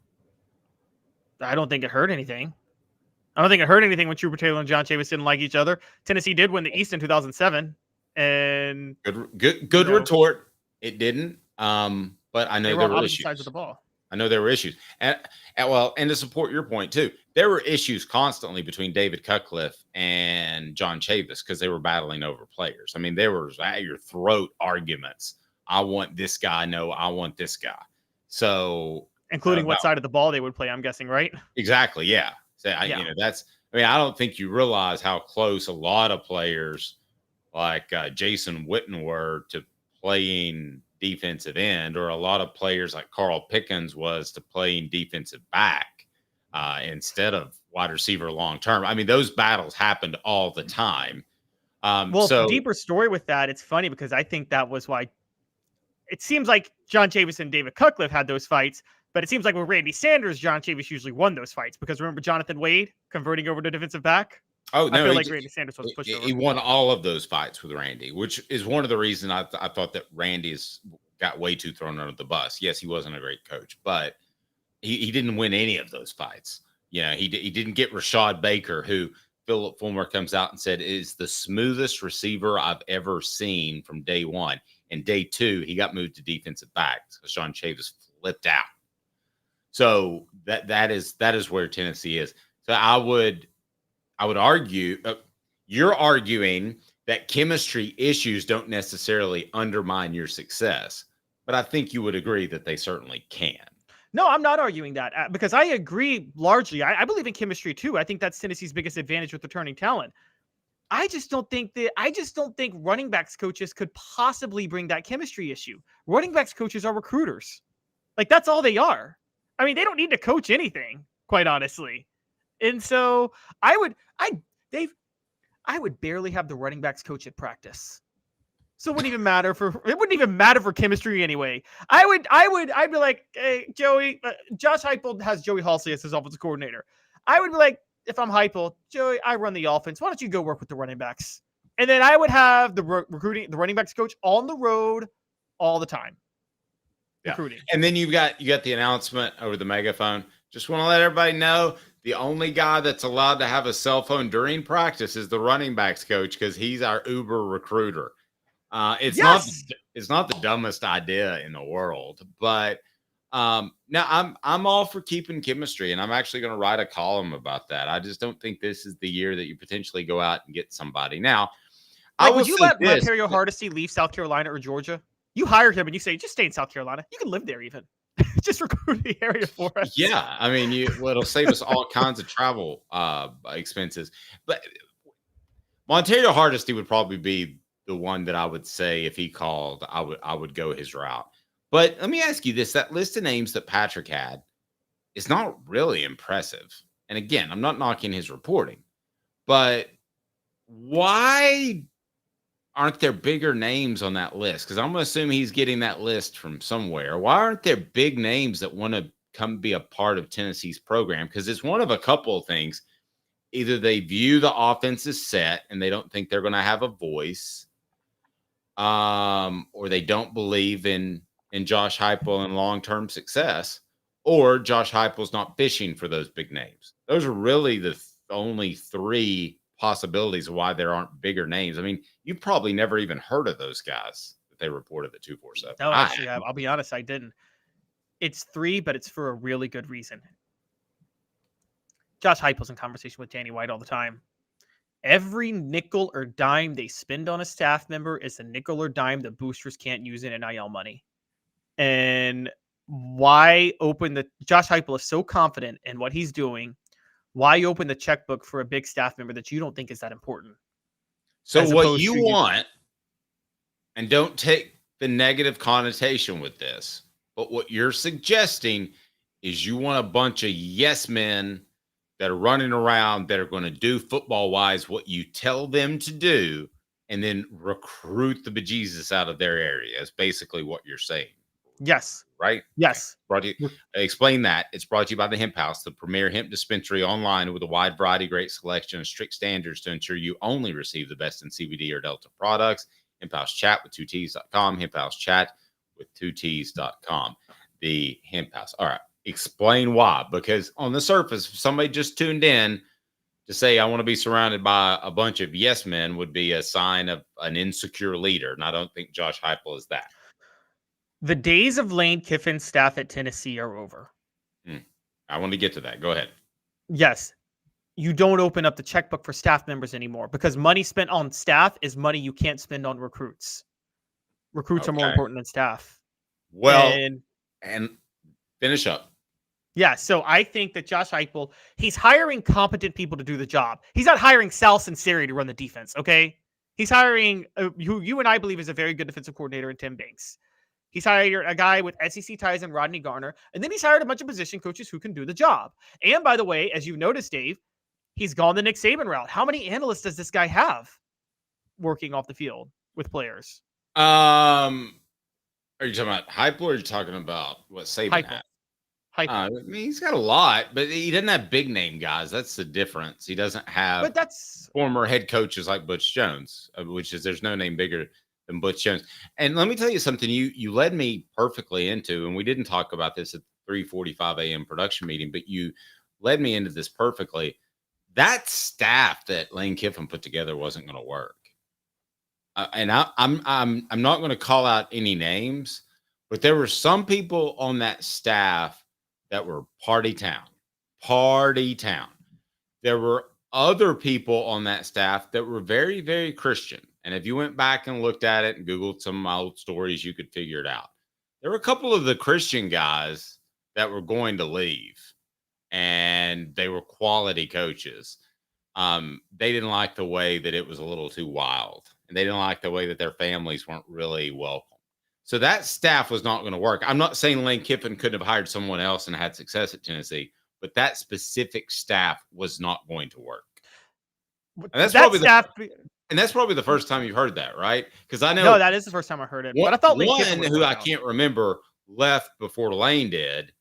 I don't think it hurt anything. I don't think it hurt anything when Trooper Taylor and John Chavis didn't like each other. Tennessee did win the East in 2007, and good retort. It didn't. But I know there were issues. Sides of the ball. I know there were issues, and to support your point too, there were issues constantly between David Cutcliffe and John Chavis because they were battling over players. I mean, there was at your throat arguments. I want this guy. No, I want this guy. So, including what side of the ball they would play. I'm guessing, right? Exactly. Yeah. So I don't think you realize how close a lot of players like Jason Witten were to playing defensive end, or a lot of players like Carl Pickens was to playing defensive back instead of wide receiver long term. I mean, those battles happened all the time. The deeper story with that, it's funny because I think that was why it seems like John Chavis and David Cutcliffe had those fights, but it seems like with Randy Sanders, John Chavis usually won those fights because remember Jonathan Wade converting over to defensive back? Oh, no, I feel like Randy Sanders was pushed over. He won all of those fights with Randy, which is one of the reasons I thought that Randy got way too thrown under the bus. Yes, he wasn't a great coach, but he didn't win any of those fights. Yeah, he didn't get Rashad Baker, who Philip Fulmer comes out and said is the smoothest receiver I've ever seen from day one. And day two, he got moved to defensive back because John Chavis flipped out. So that is where Tennessee is. So I would argue you're arguing that chemistry issues don't necessarily undermine your success, but I think you would agree that they certainly can. No, I'm not arguing that because I agree largely. I believe in chemistry too. I think that's Tennessee's biggest advantage with returning talent. I just don't think running backs coaches could possibly bring that chemistry issue. Running backs coaches are recruiters. Like that's all they are. I mean, they don't need to coach anything, quite honestly. And so I would barely have the running backs coach at practice. So it wouldn't even matter for chemistry anyway. I'd be like, hey, Joey, Josh Heupel has Joey Halsey as his offensive coordinator. I would be like, if I'm Heupel, Joey, I run the offense. Why don't you go work with the running backs? And then I would have the running backs coach on the road all the time. Yeah. Recruiting. And then you got the announcement over the megaphone. Just want to let everybody know the only guy that's allowed to have a cell phone during practice is the running backs coach because he's our Uber recruiter. It's not the dumbest idea in the world, but now I'm all for keeping chemistry, and I'm actually going to write a column about that. I just don't think this is the year that you potentially go out and get somebody. Now, would you let Montario Hardesty leave South Carolina or Georgia? You hire him and you say, just stay in South Carolina. You can live there even. Just recruit the area for us. Yeah. I mean, it'll save us all kinds of travel expenses. But Montario Hardesty would probably be the one that I would say if he called, I would go his route. But let me ask you this. That list of names that Patrick had is not really impressive. And again, I'm not knocking his reporting. But why aren't there bigger names on that list? Because I'm going to assume he's getting that list from somewhere. Why aren't there big names that want to come be a part of Tennessee's program? Because it's one of a couple of things. Either they view the offense as set and they don't think they're going to have a voice, or they don't believe in Josh Heupel and long-term success, or Josh Heupel's not fishing for those big names. Those are really the only three possibilities of why there aren't bigger names. I mean, you've probably never even heard of those guys that they reported at 247. No, actually, I'll be honest, I didn't. It's three, but it's for a really good reason. Josh Heupel's in conversation with Danny White all the time. every nickel or dime they spend on a staff member is a nickel or dime the boosters can't use in NIL money. And why open the Josh Heupel is so confident in what he's doing. Why open the checkbook for a big staff member that you don't think is that important? So what you want, and don't take the negative connotation with this, but what you're suggesting is you want a bunch of yes men that are running around that are going to do football wise what you tell them to do, and then recruit the bejesus out of their area. Is basically what you're saying. Yes. Right? Yes. Brought you, explain that. It's brought to you by the Hemp House, the premier hemp dispensary online with a wide variety, great selection, and strict standards to ensure you only receive the best in CBD or Delta products. Hemp House Chat with 2Ts.com. Hemp House Chat with 2Ts.com. The Hemp House. All right. Explain why. Because on the surface, if somebody just tuned in to say, I want to be surrounded by a bunch of yes men would be a sign of an insecure leader. And I don't think Josh Heupel is that. The days of Lane Kiffin's staff at Tennessee are over. I want to get to that. Go ahead. Yes. You don't open up the checkbook for staff members anymore because money spent on staff is money you can't spend on recruits. Recruits are more important than staff. Well, and finish up. Yeah, so I think that Josh Heupel, he's hiring competent people to do the job. He's not hiring Sal Sinceri to run the defense, okay? He's hiring who you and I believe is a very good defensive coordinator in Tim Banks. He's hired a guy with SEC ties in Rodney Garner, and then he's hired a bunch of position coaches who can do the job. And by the way, as you've noticed, Dave, he's gone the Nick Saban route. How many analysts does this guy have working off the field with players? Are you talking about Heupel or are you talking about what Saban had? I mean, he's got a lot, but he doesn't have big name guys. That's the difference. He doesn't have former head coaches like Butch Jones, which is there's no name bigger than Butch Jones. And let me tell you something you led me perfectly into, and we didn't talk about this at the 3:45 a.m. production meeting, but you led me into this perfectly. That staff that Lane Kiffin put together wasn't going to work. And I'm not going to call out any names, but there were some people on that staff that were party town. There were other people on that staff that were very, very Christian. And if you went back and looked at it and Googled some of my old stories, you could figure it out. There were a couple of the Christian guys that were going to leave, and they were quality coaches. They didn't like the way that it was a little too wild, and they didn't like the way that their families weren't really welcome. So that staff was not going to work. I'm not saying Lane Kiffin couldn't have hired someone else and had success at Tennessee, but that specific staff was not going to work. And that's probably the first time you've heard that, right? Because I know no, that is the first time I heard it. But I thought Lane Kiffin who I can't remember left before Lane did.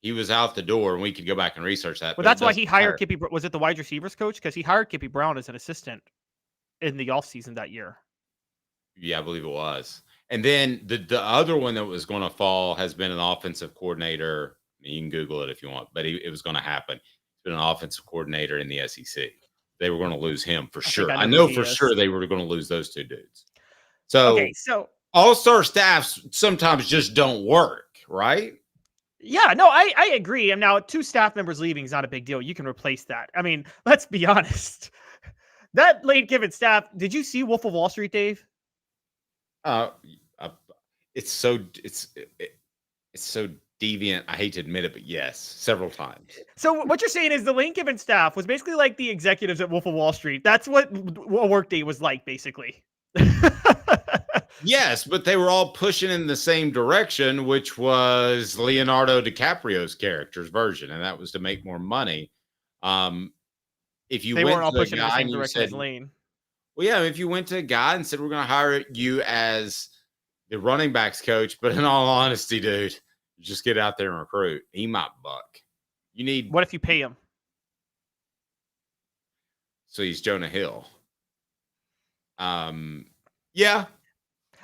He was out the door, and we could go back and research that. Well, that's why he hired Kippy. Was it the wide receivers coach? Because he hired Kippy Brown as an assistant in the offseason that year. Yeah, I believe it was. And then the other one that was going to fall has been an offensive coordinator. You can Google it if you want, but it was going to happen. He's been an offensive coordinator in the SEC. They were going to lose him for sure. I know for sure they were going to lose those two dudes. So all-star staffs sometimes just don't work, right? Yeah, no, I agree. And now 2 staff members leaving is not a big deal. You can replace that. I mean, let's be honest. That Lane Kiffin staff, did you see Wolf of Wall Street, Dave? It's so deviant. I hate to admit it, but yes, several times. So what you're saying is the Lane Kiffin staff was basically like the executives at Wolf of Wall Street. That's what a workday was like, basically. Yes, but they were all pushing in the same direction, which was Leonardo DiCaprio's character's version, and that was to make more money. If you weren't all pushing in the same direction as Lane. Well, yeah, if you went to a guy and said, we're going to hire you as the running backs coach, but in all honesty, dude, just get out there and recruit. He might buck. You need. What if you pay him? So he's Jonah Hill. Yeah.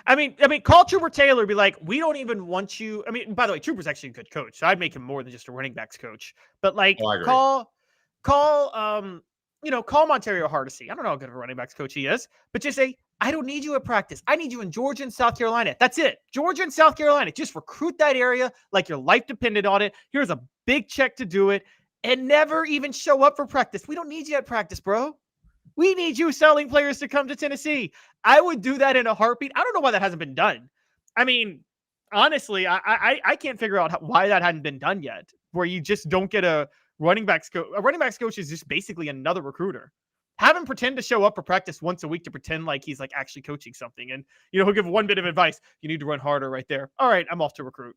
I mean, call Trooper Taylor, be like, we don't even want you. I mean, by the way, Trooper's actually a good coach, so I'd make him more than just a running backs coach. But like, call Montario Hardesty. I don't know how good of a running backs coach he is, but just say, I don't need you at practice. I need you in Georgia and South Carolina. That's it. Georgia and South Carolina. Just recruit that area like your life depended on it. Here's a big check to do it, and never even show up for practice. We don't need you at practice, bro. We need you selling players to come to Tennessee. I would do that in a heartbeat. I don't know why that hasn't been done. I mean, honestly, I can't figure out why that hadn't been done yet, where you just don't get a running backs coach. A running backs coach is just basically another recruiter. Have him pretend to show up for practice once a week to pretend like he's like actually coaching something. And, he'll give one bit of advice. You need to run harder right there. All right, I'm off to recruit.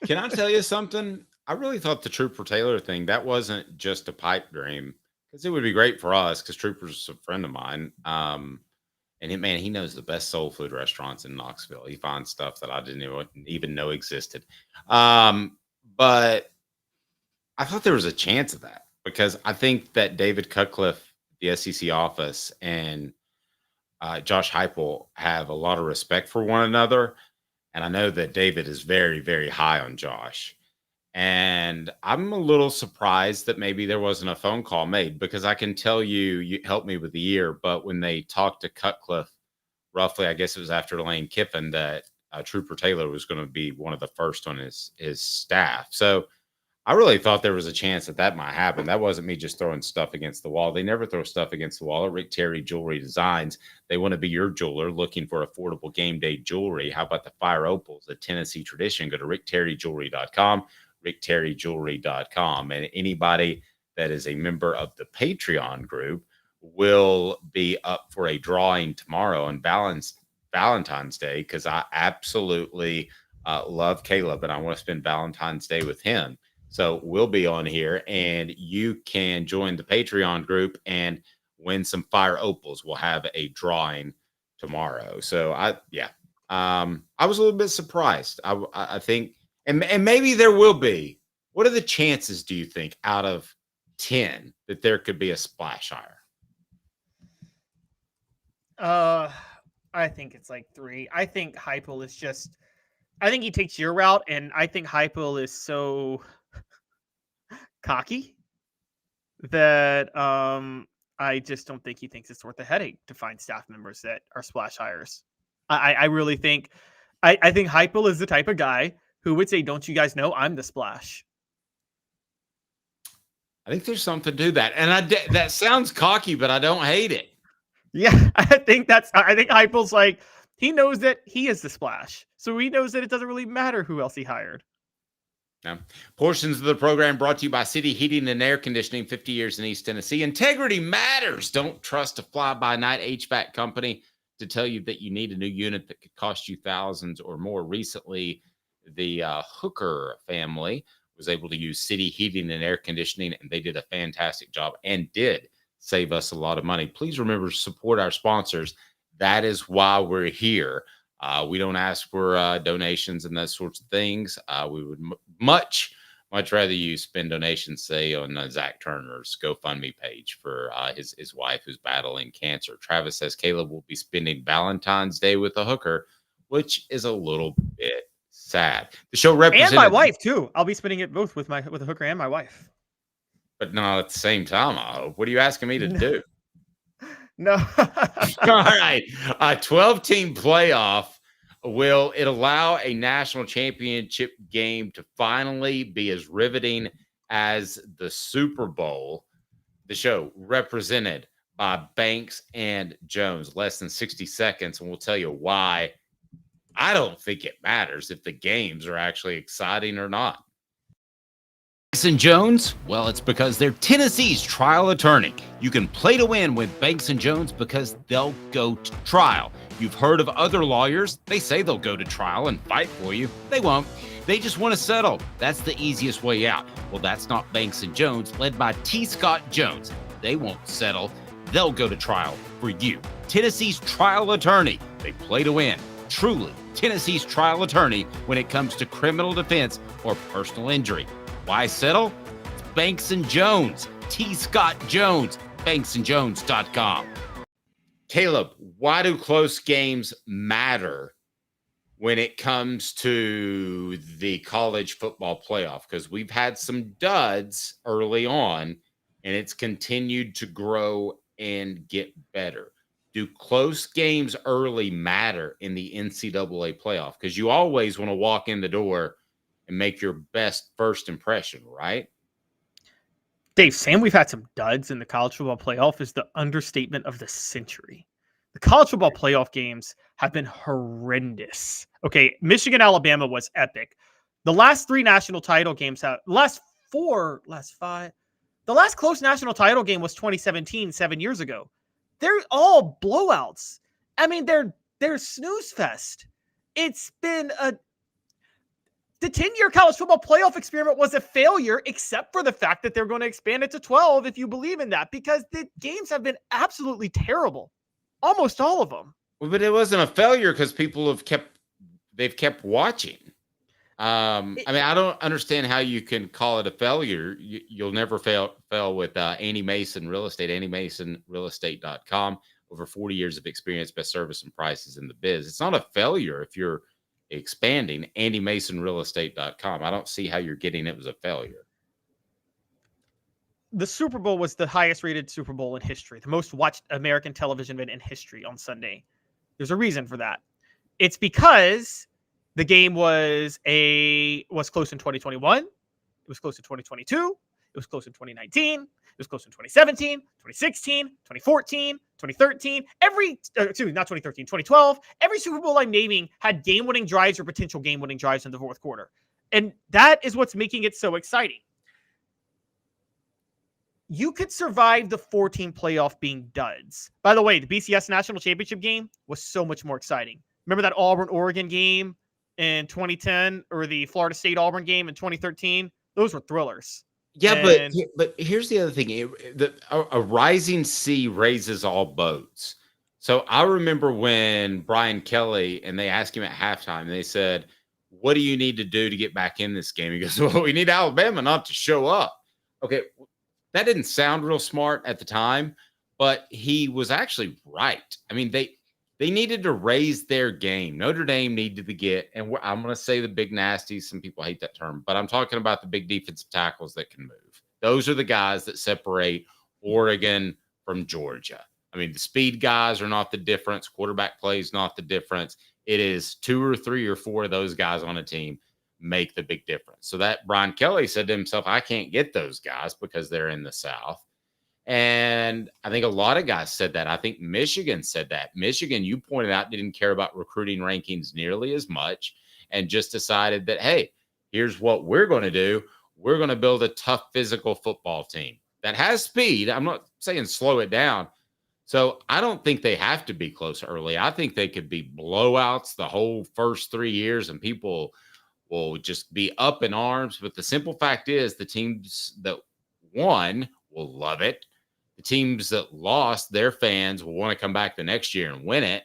Can I tell you something? I really thought the Trooper Taylor thing, that wasn't just a pipe dream, because it would be great for us because Trooper's a friend of mine. And he knows the best soul food restaurants in Knoxville. He finds stuff that I didn't even know existed. But I thought there was a chance of that, because I think that David Cutcliffe, the SEC office, and Josh Heupel have a lot of respect for one another. And I know that David is very, very high on Josh. And I'm a little surprised that maybe there wasn't a phone call made, because I can tell you helped me with the year. But when they talked to Cutcliffe, roughly, I guess it was after Lane Kiffin, that Trooper Taylor was going to be one of the first on his staff. So I really thought there was a chance that might happen. That wasn't me just throwing stuff against the wall. They never throw stuff against the wall. At Rick Terry Jewelry Designs, they want to be your jeweler looking for affordable game day jewelry. How about the Fire Opals, the Tennessee tradition? Go to rickterryjewelry.com, rickterryjewelry.com. And anybody that is a member of the Patreon group will be up for a drawing tomorrow on Valentine's Day, because I absolutely love Caleb and I want to spend Valentine's Day with him. So we'll be on here, and you can join the Patreon group and win some Fire Opals. We'll have a drawing tomorrow. So I was a little bit surprised. I think, and maybe there will be. What are the chances, do you think, out of 10 that there could be a splash hire? I think it's like 3. I think Heupel is just, I think he takes your route, and I think Heupel is so cocky that I just don't think he thinks it's worth the headache to find staff members that are splash hires. I really think, I think Heupel is the type of guy who would say, don't you guys know I'm the splash? I think there's something to that. And that sounds cocky, but I don't hate it. Yeah, I think Heupel's like, he knows that he is the splash. So he knows that it doesn't really matter who else he hired. Now, portions of the program brought to you by City Heating and Air Conditioning, 50 years in East Tennessee. Integrity matters. Don't trust a fly-by-night HVAC company to tell you that you need a new unit that could cost you thousands or more. Recently, the Hooker family was able to use City Heating and Air Conditioning, and they did a fantastic job and did save us a lot of money. Please remember to support our sponsors. That is why we're here. We don't ask for donations and those sorts of things. We would much rather you spend donations, say, on Zach Turner's GoFundMe page for his wife who's battling cancer. Travis says Caleb will be spending Valentine's Day with a hooker, which is a little bit sad. The show represented, and my wife too. I'll be spending it both with a hooker and my wife, but not at the same time. I hope. What are you asking me to do? No. All right. A 12-team playoff. Will it allow a national championship game to finally be as riveting as the Super Bowl? The show represented by Banks and Jones. Less than 60 seconds, and we'll tell you why. I don't think it matters if the games are actually exciting or not. Banks and Jones? Well, it's because they're Tennessee's trial attorney. You can play to win with Banks and Jones because they'll go to trial. You've heard of other lawyers. They say they'll go to trial and fight for you. They won't. They just want to settle. That's the easiest way out. Well, that's not Banks and Jones, led by T. Scott Jones. They won't settle. They'll go to trial for you. Tennessee's trial attorney. They play to win. Truly, Tennessee's trial attorney when it comes to criminal defense or personal injury. Why settle? It's Banks and Jones. T. Scott Jones. BanksandJones.com. Caleb, why do close games matter when it comes to the college football playoff? Because we've had some duds early on, and it's continued to grow and get better. Do close games early matter in the NCAA playoff? Because you always want to walk in the door and make your best first impression, right? Dave, saying we've had some duds in the college football playoff is the understatement of the century. The college football playoff games have been horrendous. Okay, Michigan, Alabama was epic. The last 3 national title games the last 5. The last close national title game was 2017, 7 years ago. They're all blowouts. I mean, they're snooze fest. It's been the 10-year college football playoff experiment was a failure, except for the fact that they're going to expand it to 12, if you believe in that, because the games have been absolutely terrible. Almost all of them. Well, but it wasn't a failure because people have kept watching. I mean, I don't understand how you can call it a failure. You'll never fail with Andy Mason Real Estate, AndyMasonRealEstate.com. Over 40 years of experience, best service and prices in the biz. It's not a failure if you're expanding. AndyMasonRealEstate.com. I don't see how you're getting it was a failure. The Super Bowl was the highest rated Super Bowl in history, the most watched American television event in history on Sunday. There's a reason for that. It's because the game was close in 2021. It was close in 2022. It was close in 2019. It was close in 2017, 2016, 2014, 2013. Not 2013, 2012. Every Super Bowl I'm naming had game-winning drives or potential game-winning drives in the fourth quarter. And that is what's making it so exciting. You could survive the 4-team playoff being duds. By the way, the BCS National Championship game was so much more exciting. Remember that Auburn-Oregon game in 2010 or the Florida State-Auburn game in 2013? Those were thrillers. Yeah, but here's the other thing. A rising sea raises all boats. So I remember when Brian Kelly, and they asked him at halftime, they said, what do you need to do to get back in this game? He goes, well, we need Alabama not to show up. Okay, that didn't sound real smart at the time, but he was actually right. I mean, they needed to raise their game. Notre Dame needed to get, and I'm going to say the big nasties. Some people hate that term, but I'm talking about the big defensive tackles that can move. Those are the guys that separate Oregon from Georgia. I mean, the speed guys are not the difference. Quarterback play is not the difference. It is 2 or 3 or 4 of those guys on a team make the big difference. So that Brian Kelly said to himself, I can't get those guys because they're in the South. And I think a lot of guys said that. I think Michigan said that. Michigan, you pointed out, didn't care about recruiting rankings nearly as much and just decided that, hey, here's what we're going to do. We're going to build a tough physical football team that has speed. I'm not saying slow it down. So I don't think they have to be close early. I think they could be blowouts the whole first 3 years and people will just be up in arms. But the simple fact is the teams that won will love it. The teams that lost, their fans will want to come back the next year and win it.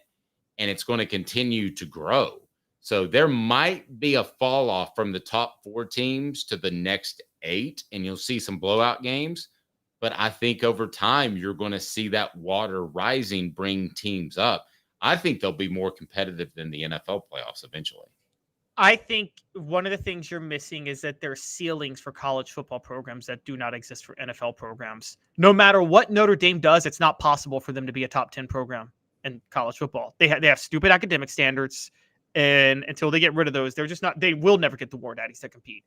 And it's going to continue to grow. So there might be a fall off from the top 4 teams to the next 8, and you'll see some blowout games. But I think over time, you're going to see that water rising, bring teams up. I think they'll be more competitive than the NFL playoffs eventually. I think one of the things you're missing is that there are ceilings for college football programs that do not exist for NFL programs. No matter what Notre Dame does, it's not possible for them to be a top 10 program in college football. They have stupid academic standards, and until they get rid of those, they're just not. They will never get the War Daddies to compete.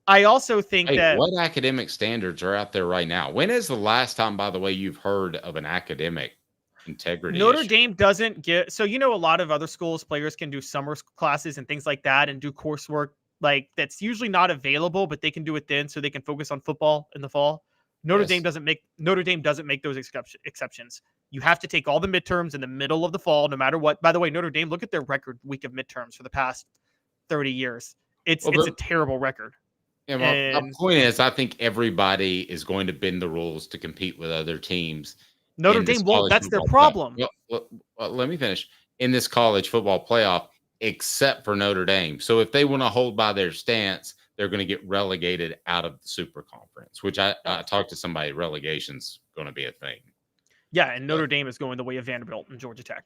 I also think that what academic standards are out there right now? When is the last time, by the way, you've heard of an academic integrity Notre issue? Dame doesn't get, so a lot of other schools, players can do summer classes and things like that and do coursework like that's usually not available, but they can do it then so they can focus on football in the fall. Notre Dame doesn't make those exceptions. You have to take all the midterms in the middle of the fall, no matter what. By the way, Notre Dame, look at their record week of midterms for the past 30 years. It's a terrible record. Yeah, my point is, I think everybody is going to bend the rules to compete with other teams. Notre Dame won't. That's their problem. Well, let me finish. In this college football playoff, except for Notre Dame. So if they want to hold by their stance, they're going to get relegated out of the Super Conference, which I talked to somebody, relegation's going to be a thing. Yeah, and Notre Dame is going the way of Vanderbilt and Georgia Tech.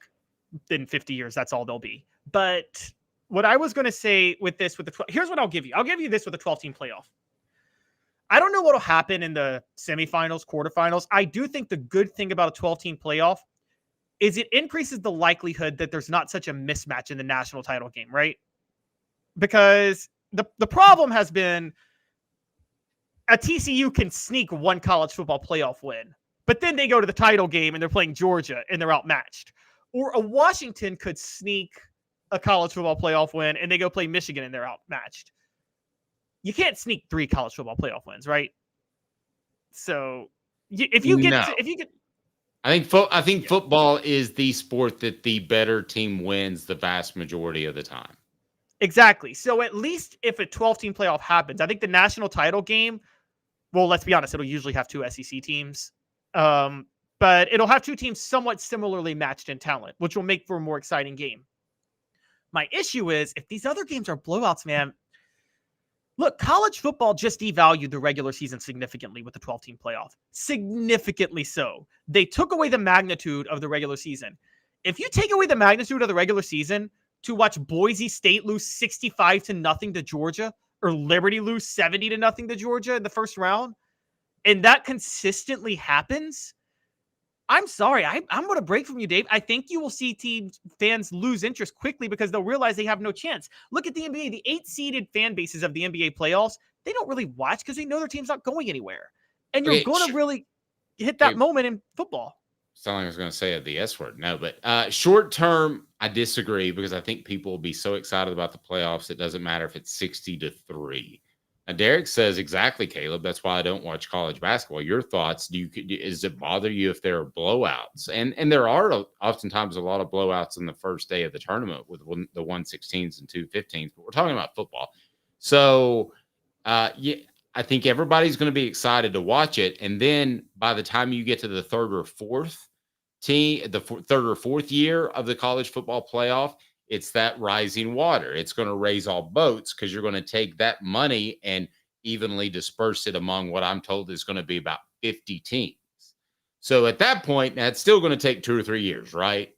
In 50 years, that's all they'll be. But what I was going to say with this, here's what I'll give you. I'll give you this with a 12-team playoff. I don't know what will happen in the semifinals, quarterfinals. I do think the good thing about a 12-team playoff is it increases the likelihood that there's not such a mismatch in the national title game, right? Because the problem has been a TCU can sneak one college football playoff win, but then they go to the title game and they're playing Georgia and they're outmatched. Or a Washington could sneak a college football playoff win and they go play Michigan and they're outmatched. You can't sneak 3 college football playoff wins, right? So if you get, I think football is the sport that the better team wins the vast majority of the time. Exactly. So at least if a 12-team playoff happens, I think the national title game, well, let's be honest, it'll usually have 2 SEC teams. But it'll have 2 teams somewhat similarly matched in talent, which will make for a more exciting game. My issue is if these other games are blowouts, man, look, college football just devalued the regular season significantly with the 12-team playoff. Significantly so. They took away the magnitude of the regular season. If you take away the magnitude of the regular season to watch Boise State lose 65-0 to Georgia or Liberty lose 70-0 to Georgia in the first round, and that consistently happens, I'm sorry. I'm going to break from you, Dave. I think you will see fans lose interest quickly because they'll realize they have no chance. Look at the NBA. The 8-seeded fan bases of the NBA playoffs, they don't really watch because they know their team's not going anywhere. And you're going to really hit that moment in football. Sound like I was going to say the S word. No, but short term, I disagree because I think people will be so excited about the playoffs. It doesn't matter if it's 60-3. Now, Derek says exactly, Caleb. That's why I don't watch college basketball. Your thoughts? Does it bother you if there are blowouts? And there are oftentimes a lot of blowouts in the first day of the tournament with the 1/16s and 2/15s. But we're talking about football, so I think everybody's going to be excited to watch it. And then by the time you get to the third or fourth year of the college football playoff, it's that rising water. It's going to raise all boats because you're going to take that money and evenly disperse it among what I'm told is going to be about 50 teams. So at that point, now it's still going to take 2 or 3 years, right,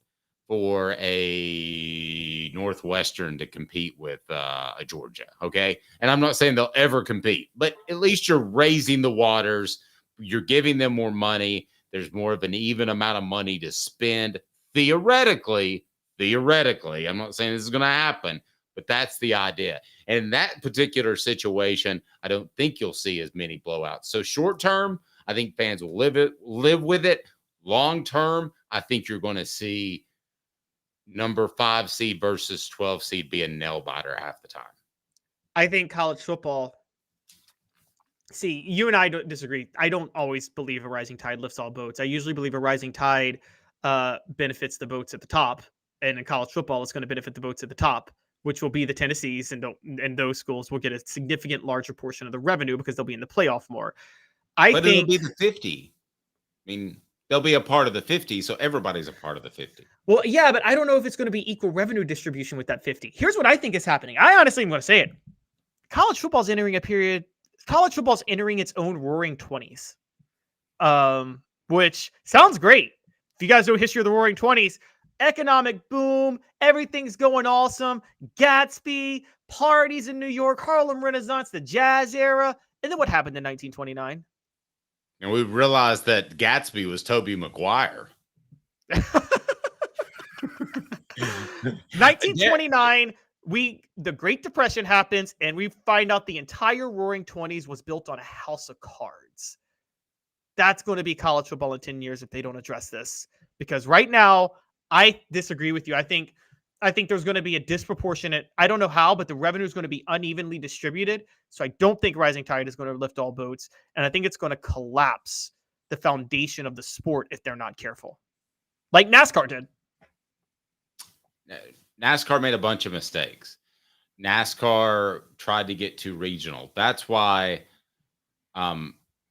for a Northwestern to compete with a Georgia, okay? And I'm not saying they'll ever compete, but at least you're raising the waters. You're giving them more money. There's more of an even amount of money to spend. Theoretically, I'm not saying this is going to happen, but that's the idea. And in that particular situation, I don't think you'll see as many blowouts. So short term, I think fans will live with it. Long term, I think you're going to see number 5 seed versus 12 seed be a nail biter half the time. I think college football. See, you and I don't disagree. I don't always believe a rising tide lifts all boats. I usually believe a rising tide benefits the boats at the top. And in college football, it's going to benefit the boats at the top, which will be the Tennessees, and those schools will get a significant larger portion of the revenue because they'll be in the playoff more. But it'll be the 50. I mean, they'll be a part of the 50, so everybody's a part of the 50. Well, yeah, but I don't know if it's going to be equal revenue distribution with that 50. Here's what I think is happening. I honestly am going to say it. College football's entering its own roaring 20s, which sounds great. If you guys know history of the roaring 20s, economic boom, everything's going awesome. Gatsby, parties in New York, Harlem Renaissance, the jazz era. And then what happened in 1929? And we realized that Gatsby was Tobey Maguire. 1929, the Great Depression happens, and we find out the entire Roaring 20s was built on a house of cards. That's going to be college football in 10 years if they don't address this. Because right now, I disagree with you. I think there's going to be a disproportionate, I don't know how, but the revenue is going to be unevenly distributed. So I don't think rising tide is going to lift all boats. And I think it's going to collapse the foundation of the sport if they're not careful. Like NASCAR did. NASCAR made a bunch of mistakes. NASCAR tried to get too regional. That's why,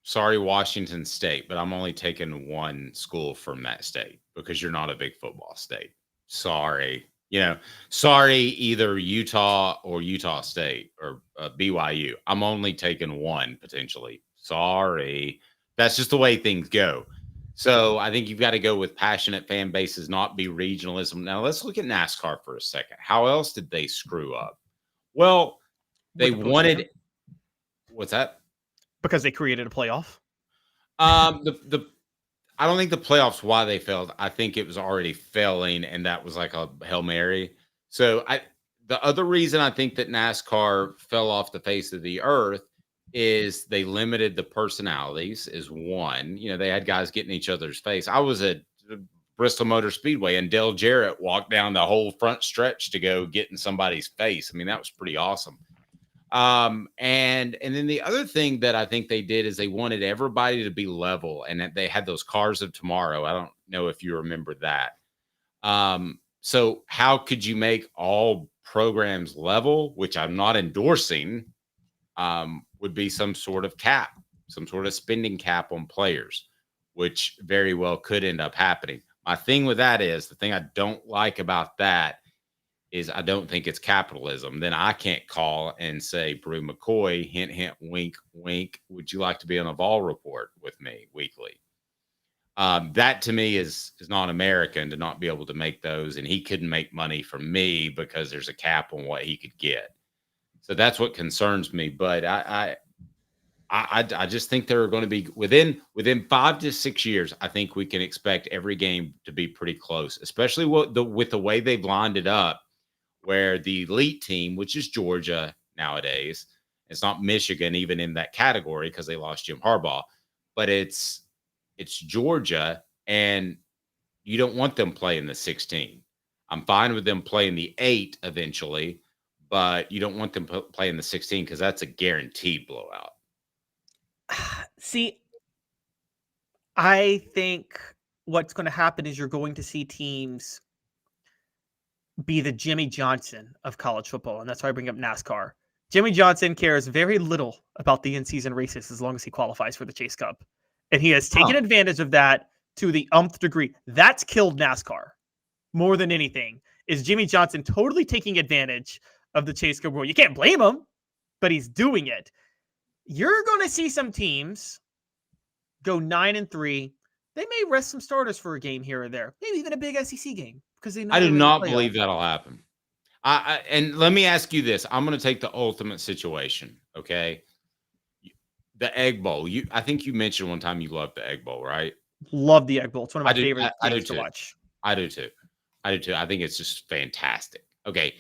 sorry, Washington State, but I'm only taking one school from that state because you're not a big football state. Sorry. Sorry, either Utah or Utah State or BYU. I'm only taking one potentially. Sorry. That's just the way things go. So I think you've got to go with passionate fan bases, not be regionalism. Now let's look at NASCAR for a second. How else did they screw up? Well, they wanted. What's that? Because they created a playoff. I don't think the playoffs why they failed. I think it was already failing, and that was like a Hail Mary. So the other reason I think that NASCAR fell off the face of the earth is they limited the personalities is one. They had guys getting each other's face. I was at Bristol Motor Speedway and Dale Jarrett walked down the whole front stretch to go get in somebody's face. I mean, that was pretty awesome. And then the other thing that I think they did is they wanted everybody to be level, and that they had those cars of tomorrow. I don't know if you remember that. So how could you make all programs level, which I'm not endorsing, would be some sort of cap, some sort of spending cap on players, which very well could end up happening. My thing with that is, the thing I don't like about that is I don't think it's capitalism. Then I can't call and say, Brew McCoy, hint, hint, wink, wink, would you like to be on a Vol report with me weekly? That to me is not American to not be able to make those. And he couldn't make money from me because there's a cap on what he could get. So that's what concerns me. But I just think there are going to be within 5 to 6 years. I think we can expect every game to be pretty close, especially with the way they've lined it up, where the elite team, which is Georgia nowadays, it's not Michigan even in that category because they lost Jim Harbaugh, but it's Georgia, and you don't want them playing the 16. I'm fine with them playing the 8 eventually, but you don't want them playing the 16 because that's a guaranteed blowout. See, I think what's going to happen is you're going to see teams be the Jimmy Johnson of college football, and that's why I bring up NASCAR. Jimmy Johnson cares very little about the in-season races as long as he qualifies for the Chase Cup, and he has taken advantage of that to the umpth degree. That's killed NASCAR more than anything, is Jimmy Johnson totally taking advantage of the Chase Cup rule. You can't blame him, but he's doing it. You're going to see some teams go 9-3. They may rest some starters for a game here or there, maybe even a big SEC game, because they know I do not believe that'll happen. And let me ask you this: I'm going to take the ultimate situation. Okay, the Egg Bowl. I think you mentioned one time you loved the Egg Bowl, right? Love the Egg Bowl. It's one of my favorite games to watch. I do too. I think it's just fantastic. Okay.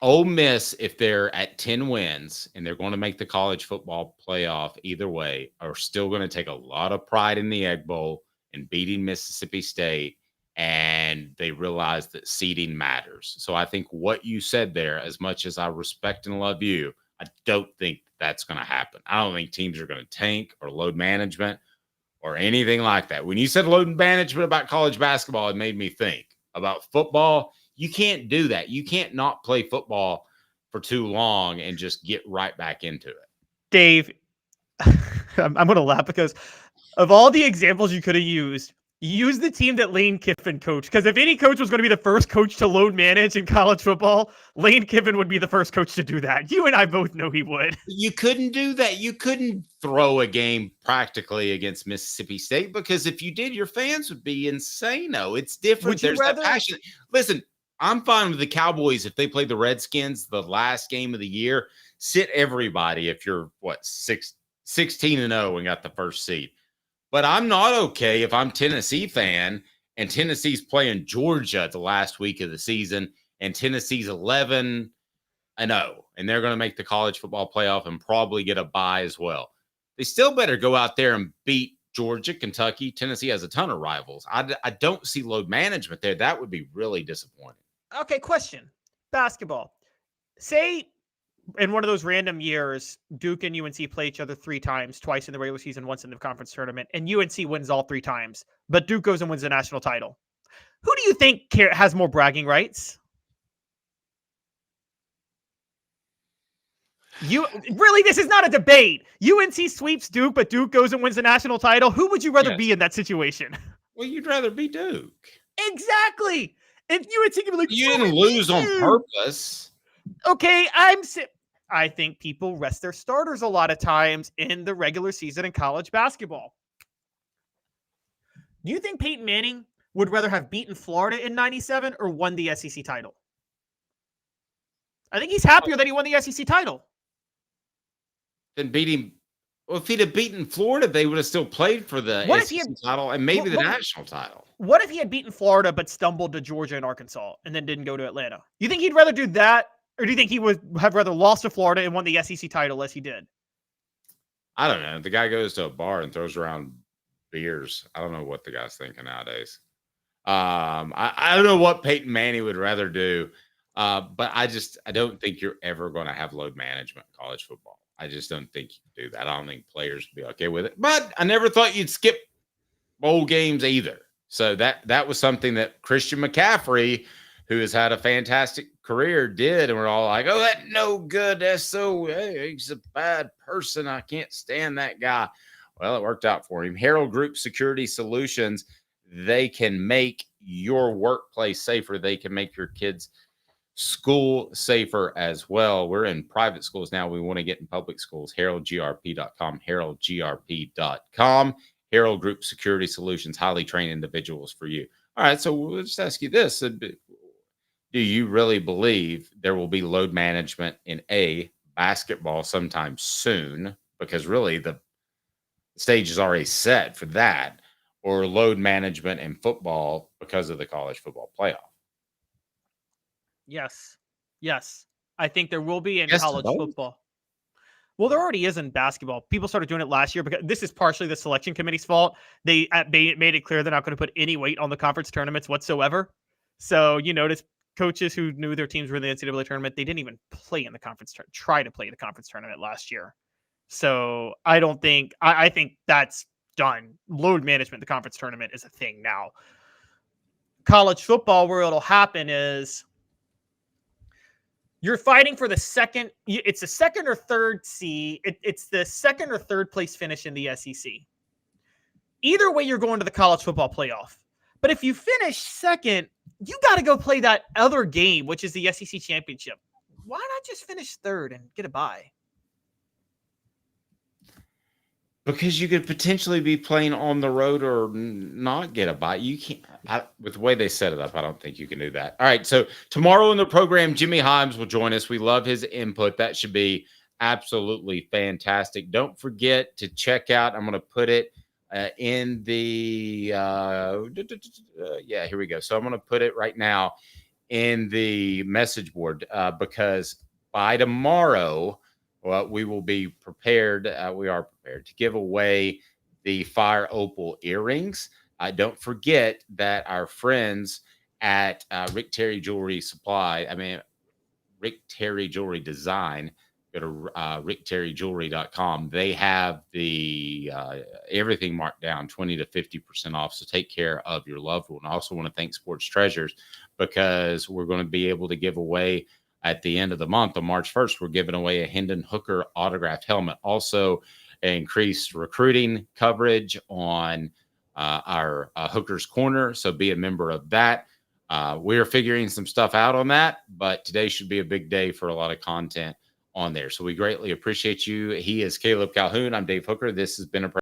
Ole Miss, if they're at 10 wins and they're going to make the college football playoff either way, are still going to take a lot of pride in the Egg Bowl and beating Mississippi State, and they realize that seeding matters. So I think what you said there, as much as I respect and love you, I don't think that's going to happen. I don't think teams are going to tank or load management or anything like that. When you said load management about college basketball, it made me think about football. You can't do that. You can't not play football for too long and just get right back into it. Dave, I'm going to laugh because of all the examples you could have used, use the team that Lane Kiffin coached. Because if any coach was going to be the first coach to load manage in college football, Lane Kiffin would be the first coach to do that. You and I both know he would. You couldn't do that. You couldn't throw a game practically against Mississippi State, because if you did, your fans would be insane-o. It's different. There's that passion. Listen, I'm fine with the Cowboys if they play the Redskins the last game of the year. Sit everybody if you're 16-0 and got the first seed. But I'm not okay if I'm Tennessee fan and Tennessee's playing Georgia the last week of the season and Tennessee's 11-0 and they're going to make the college football playoff and probably get a bye as well. They still better go out there and beat Georgia, Kentucky. Tennessee has a ton of rivals. I don't see load management there. That would be really disappointing. Okay, question. Basketball. Say in one of those random years, Duke and UNC play each other 3 times, twice in the regular season, once in the conference tournament, and UNC wins all 3 times, but Duke goes and wins the national title. Who do you think has more bragging rights? Really, this is not a debate. UNC sweeps Duke, but Duke goes and wins the national title. Who would you rather be in that situation? Well, you'd rather be Duke. Exactly. And UNC can be like, you didn't lose on purpose. Okay, I think people rest their starters a lot of times in the regular season in college basketball. Do you think Peyton Manning would rather have beaten Florida in 97 or won the SEC title? I think he's happier that he won the SEC title. Then beating. Well, if he'd have beaten Florida, they would have still played for the SEC title and maybe the national title. What if he had beaten Florida but stumbled to Georgia and Arkansas and then didn't go to Atlanta? You think he'd rather do that, or do you think he would have rather lost to Florida and won the SEC title as he did? I don't know. The guy goes to a bar and throws around beers. I don't know what the guy's thinking nowadays. I don't know what Peyton Manning would rather do. But I don't think you're ever going to have load management in college football. I just don't think you can do that. I don't think players would be okay with it. But I never thought you'd skip bowl games either. So that was something that Christian McCaffrey, who has had a fantastic career, did. And we're all like, oh, that no good SOA. He's a bad person. I can't stand that guy. Well, it worked out for him. Harrell Group Security Solutions, they can make your workplace safer. They can make your kids' school safer as well. We're in private schools now. We want to get in public schools. HarrellGRP.com, HarrellGRP.com. Harrell Group Security Solutions, highly trained individuals for you. All right, so we'll just ask you this. Do you really believe there will be load management in basketball sometime soon? Because really the stage is already set for that, or load management in football because of the college football playoff? Yes. I think there will be in college football. Well, there already is in basketball. People started doing it last year because this is partially the selection committee's fault. They made it clear they're not going to put any weight on the conference tournaments whatsoever. So you notice coaches who knew their teams were in the NCAA tournament, they didn't even play in the conference try to play the conference tournament last year. So I don't think I think that's done. Load management, the conference tournament is a thing now. College football, where it'll happen is you're fighting for the second. It's the second or third seed. It's the second or third place finish in the SEC. Either way, you're going to the college football playoff. But if you finish second, you got to go play that other game, which is the SEC championship. Why not just finish third and get a bye? Because you could potentially be playing on the road or not get a bye. You can't, with the way they set it up, I don't think you can do that. All right, so tomorrow in the program, Jimmy Himes will join us. We love his input. That should be absolutely fantastic. Don't forget to check out, I'm going to put it in the, here we go. So I'm going to put it right now in the message board because by tomorrow, well, we will be prepared. We are prepared to give away the Fire Opal earrings. Don't forget that our friends at Rick Terry Jewelry Rick Terry Jewelry Design, go to rickterryjewelry.com. They have the everything marked down 20 to 50% off. So take care of your loved one. I also want to thank Sports Treasures because we're going to be able to give away at the end of the month on March 1st, we're giving away a Hendon Hooker autographed helmet. Also, increased recruiting coverage on our Hooker's Corner. So be a member of that. We're figuring some stuff out on that, but today should be a big day for a lot of content on there. So we greatly appreciate you. He is Caleb Calhoun. I'm Dave Hooker. This has been a